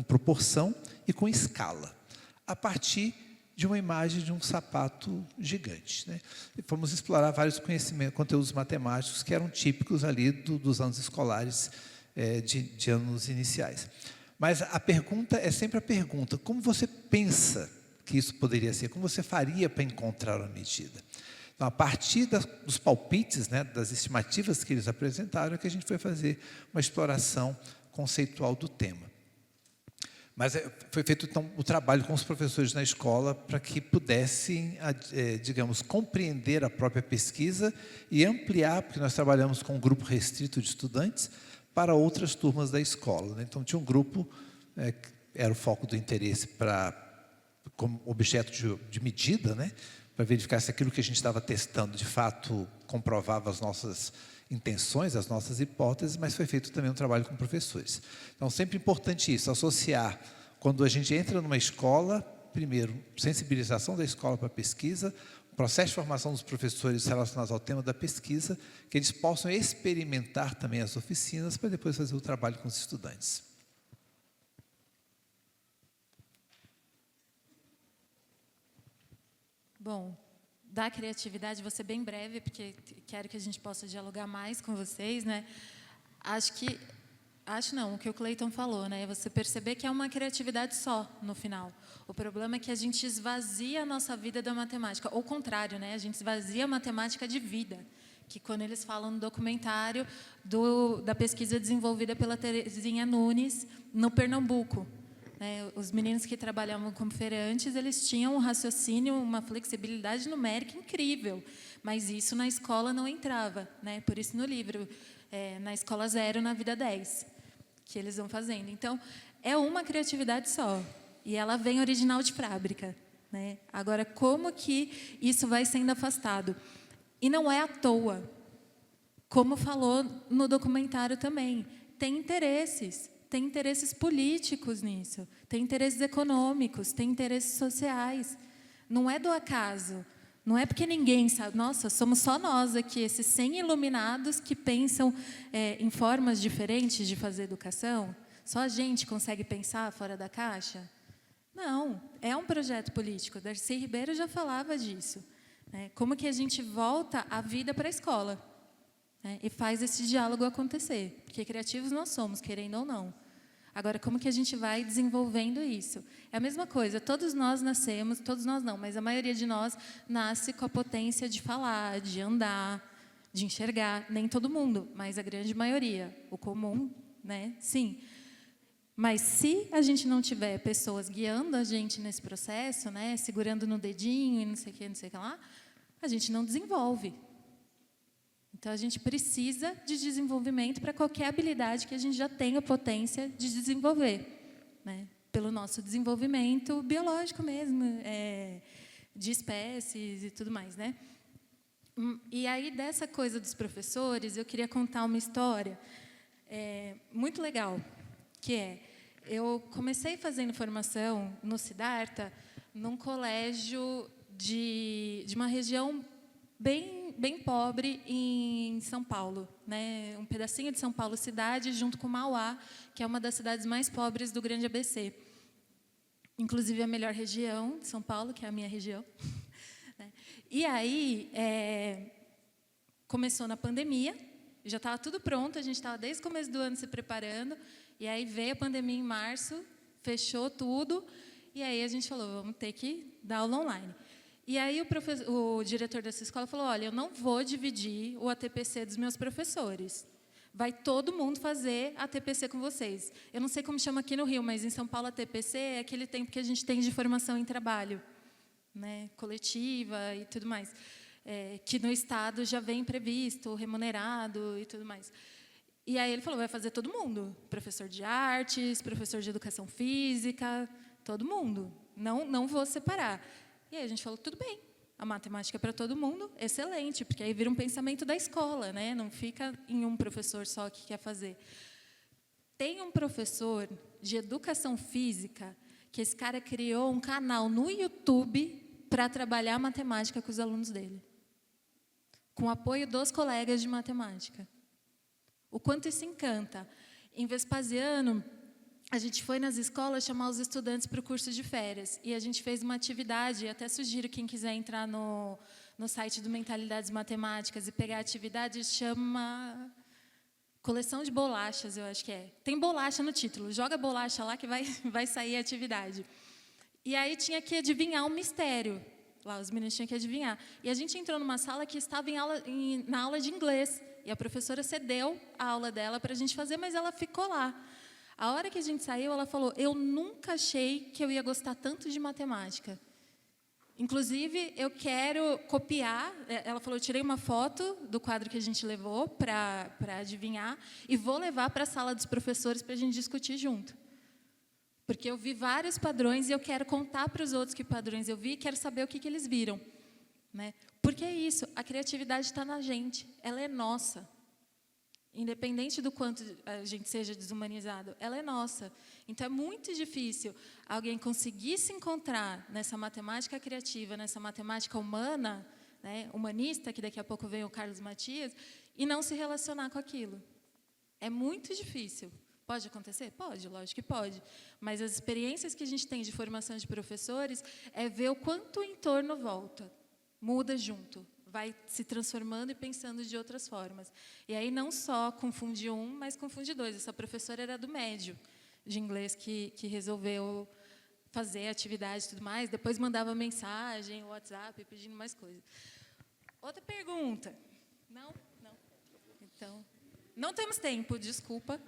proporção e com escala, a partir de uma imagem de um sapato gigante, né? E fomos explorar vários conteúdos matemáticos que eram típicos ali dos anos escolares, de anos iniciais. Mas a pergunta é sempre a pergunta: como você pensa que isso poderia ser? Como você faria para encontrar uma medida? Então, a partir dos palpites, né, das estimativas que eles apresentaram, é que a gente foi fazer uma exploração conceitual do tema. Mas foi feito, então, o trabalho com os professores na escola para que pudessem, digamos, compreender a própria pesquisa e ampliar, porque nós trabalhamos com um grupo restrito de estudantes, para outras turmas da escola, né? Então, tinha um grupo, que era o foco do interesse como objeto de medida, né? Para verificar se aquilo que a gente estava testando, de fato, comprovava as nossas intenções, as nossas hipóteses, mas foi feito também um trabalho com professores. Então, sempre importante isso, associar, quando a gente entra numa escola, primeiro, sensibilização da escola para a pesquisa, processo de formação dos professores relacionados ao tema da pesquisa, que eles possam experimentar também as oficinas, para depois fazer o trabalho com os estudantes. Bom, da criatividade, vou ser bem breve, porque quero que a gente possa dialogar mais com vocês, né? O que o Cleiton falou, né? Você perceber que é uma criatividade só no final. O problema é que a gente esvazia a nossa vida da matemática. Ou o contrário, né? A gente esvazia a matemática de vida. Que quando eles falam no documentário da pesquisa desenvolvida pela Terezinha Nunes, no Pernambuco, né? Os meninos que trabalhavam como feirantes, eles tinham um raciocínio, uma flexibilidade numérica incrível, mas isso na escola não entrava, né? Por isso no livro, na escola 0, na vida 10, que eles vão fazendo. Então, é uma criatividade só, e ela vem original de fábrica, né? Agora, como que isso vai sendo afastado? E não é à toa, como falou no documentário também, tem interesses políticos nisso, tem interesses econômicos, tem interesses sociais. Não é do acaso, não é porque ninguém sabe. Nossa, somos só nós aqui, esses 100 iluminados que pensam em formas diferentes de fazer educação. Só a gente consegue pensar fora da caixa? Não, é um projeto político. Darcy Ribeiro já falava disso, né? Como que a gente volta a vida para a escola, né? E faz esse diálogo acontecer, porque criativos nós somos, querendo ou não. Agora, como que a gente vai desenvolvendo isso? É a mesma coisa, todos nós nascemos, todos nós não, mas a maioria de nós nasce com a potência de falar, de andar, de enxergar. Nem todo mundo, mas a grande maioria. O comum, né? Sim. Mas se a gente não tiver pessoas guiando a gente nesse processo, né, segurando no dedinho e não sei o que lá, a gente não desenvolve. Então, a gente precisa de desenvolvimento para qualquer habilidade que a gente já tenha potência de desenvolver, né? Pelo nosso desenvolvimento biológico mesmo, de espécies e tudo mais, né? E aí, dessa coisa dos professores, eu queria contar uma história muito legal, que eu comecei fazendo formação no Siddhartha, num colégio de uma região bem pobre em São Paulo, né? Um pedacinho de São Paulo cidade, junto com Mauá, que é uma das cidades mais pobres do Grande ABC. Inclusive, a melhor região de São Paulo, que é a minha região. E aí, começou na pandemia, já estava tudo pronto, a gente estava desde o começo do ano se preparando, e aí veio a pandemia em março, fechou tudo, e aí a gente falou, vamos ter que dar aula online. E aí o diretor dessa escola falou, olha, eu não vou dividir o ATPC dos meus professores. Vai todo mundo fazer ATPC com vocês. Eu não sei como chama aqui no Rio, mas em São Paulo ATPC é aquele tempo que a gente tem de formação em trabalho, né, coletiva e tudo mais, que no Estado já vem previsto, remunerado e tudo mais. E aí ele falou, vai fazer todo mundo, professor de artes, professor de educação física, todo mundo, não vou separar. E aí a gente falou, tudo bem, a matemática é para todo mundo, excelente, porque aí vira um pensamento da escola, né? Não fica em um professor só que quer fazer. Tem um professor de educação física que esse cara criou um canal no YouTube para trabalhar matemática com os alunos dele, com o apoio dos colegas de matemática. O quanto isso encanta. Em Vespasiano, a gente foi nas escolas chamar os estudantes para o curso de férias. E a gente fez uma atividade, até sugiro quem quiser entrar no site do Mentalidades Matemáticas e pegar a atividade, chama Coleção de Bolachas, eu acho que é. Tem bolacha no título, joga bolacha lá que vai sair a atividade. E aí tinha que adivinhar um mistério. Lá os meninos tinham que adivinhar. E a gente entrou numa sala que estava na aula de inglês. E a professora cedeu a aula dela para a gente fazer, mas ela ficou lá. A hora que a gente saiu, ela falou, eu nunca achei que eu ia gostar tanto de matemática. Inclusive, eu quero copiar. Ela falou, eu tirei uma foto do quadro que a gente levou para adivinhar e vou levar para a sala dos professores para a gente discutir junto. Porque eu vi vários padrões e eu quero contar para os outros que padrões eu vi e quero saber o que eles viram, né? Porque é isso, a criatividade está na gente, ela é nossa. Independente do quanto a gente seja desumanizado, ela é nossa. Então, é muito difícil alguém conseguir se encontrar nessa matemática criativa, nessa matemática humana, né, humanista, que daqui a pouco vem o Carlos Matias, e não se relacionar com aquilo. É muito difícil. Pode acontecer? Pode, lógico que pode. Mas as experiências que a gente tem de formação de professores é ver o quanto o entorno volta, muda junto. Vai se transformando e pensando de outras formas. E aí não só confunde um, mas confunde dois. Essa professora era do médio de inglês que resolveu fazer atividade e tudo mais. Depois mandava mensagem, WhatsApp, pedindo mais coisas. Outra pergunta. Não? Não. Então, não temos tempo, desculpa.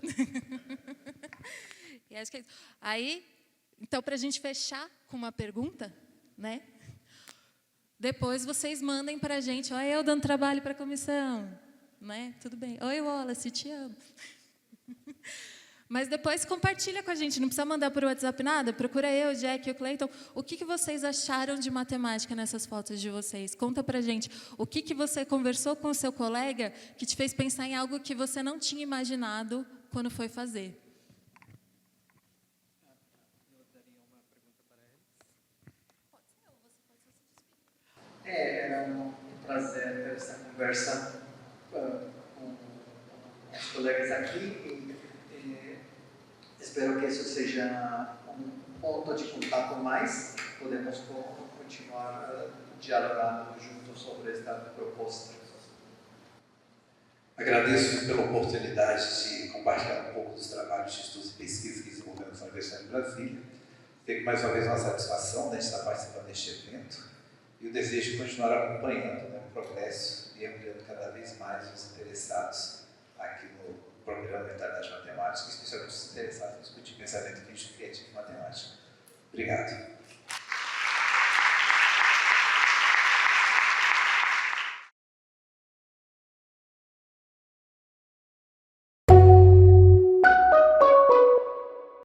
E acho que é isso. Aí, então, para a gente fechar com uma pergunta, né? Depois vocês mandem para a gente, olha eu dando trabalho para a comissão, né? Tudo bem. Oi, Wallace, te amo. Mas depois compartilha com a gente, não precisa mandar por WhatsApp nada, procura eu, Jack e o Clayton. O que vocês acharam de matemática nessas fotos de vocês? Conta para a gente. O que você conversou com o seu colega que te fez pensar em algo que você não tinha imaginado quando foi fazer? Era um prazer ter essa conversa com os colegas aqui e espero que isso seja um ponto de contato mais. Podemos continuar dialogando juntos sobre esta proposta. Agradeço pela oportunidade de compartilhar um pouco dos trabalhos de estudos e pesquisa que desenvolvemos na Universidade de Brasília. Tenho mais uma vez uma satisfação de estar participando deste evento e o desejo de continuar acompanhando, né, o progresso e ampliando cada vez mais os interessados aqui no Programa Mentalidade Matemática, especialmente os interessados em discutir pensamento crítico, criativo e matemática. Obrigado.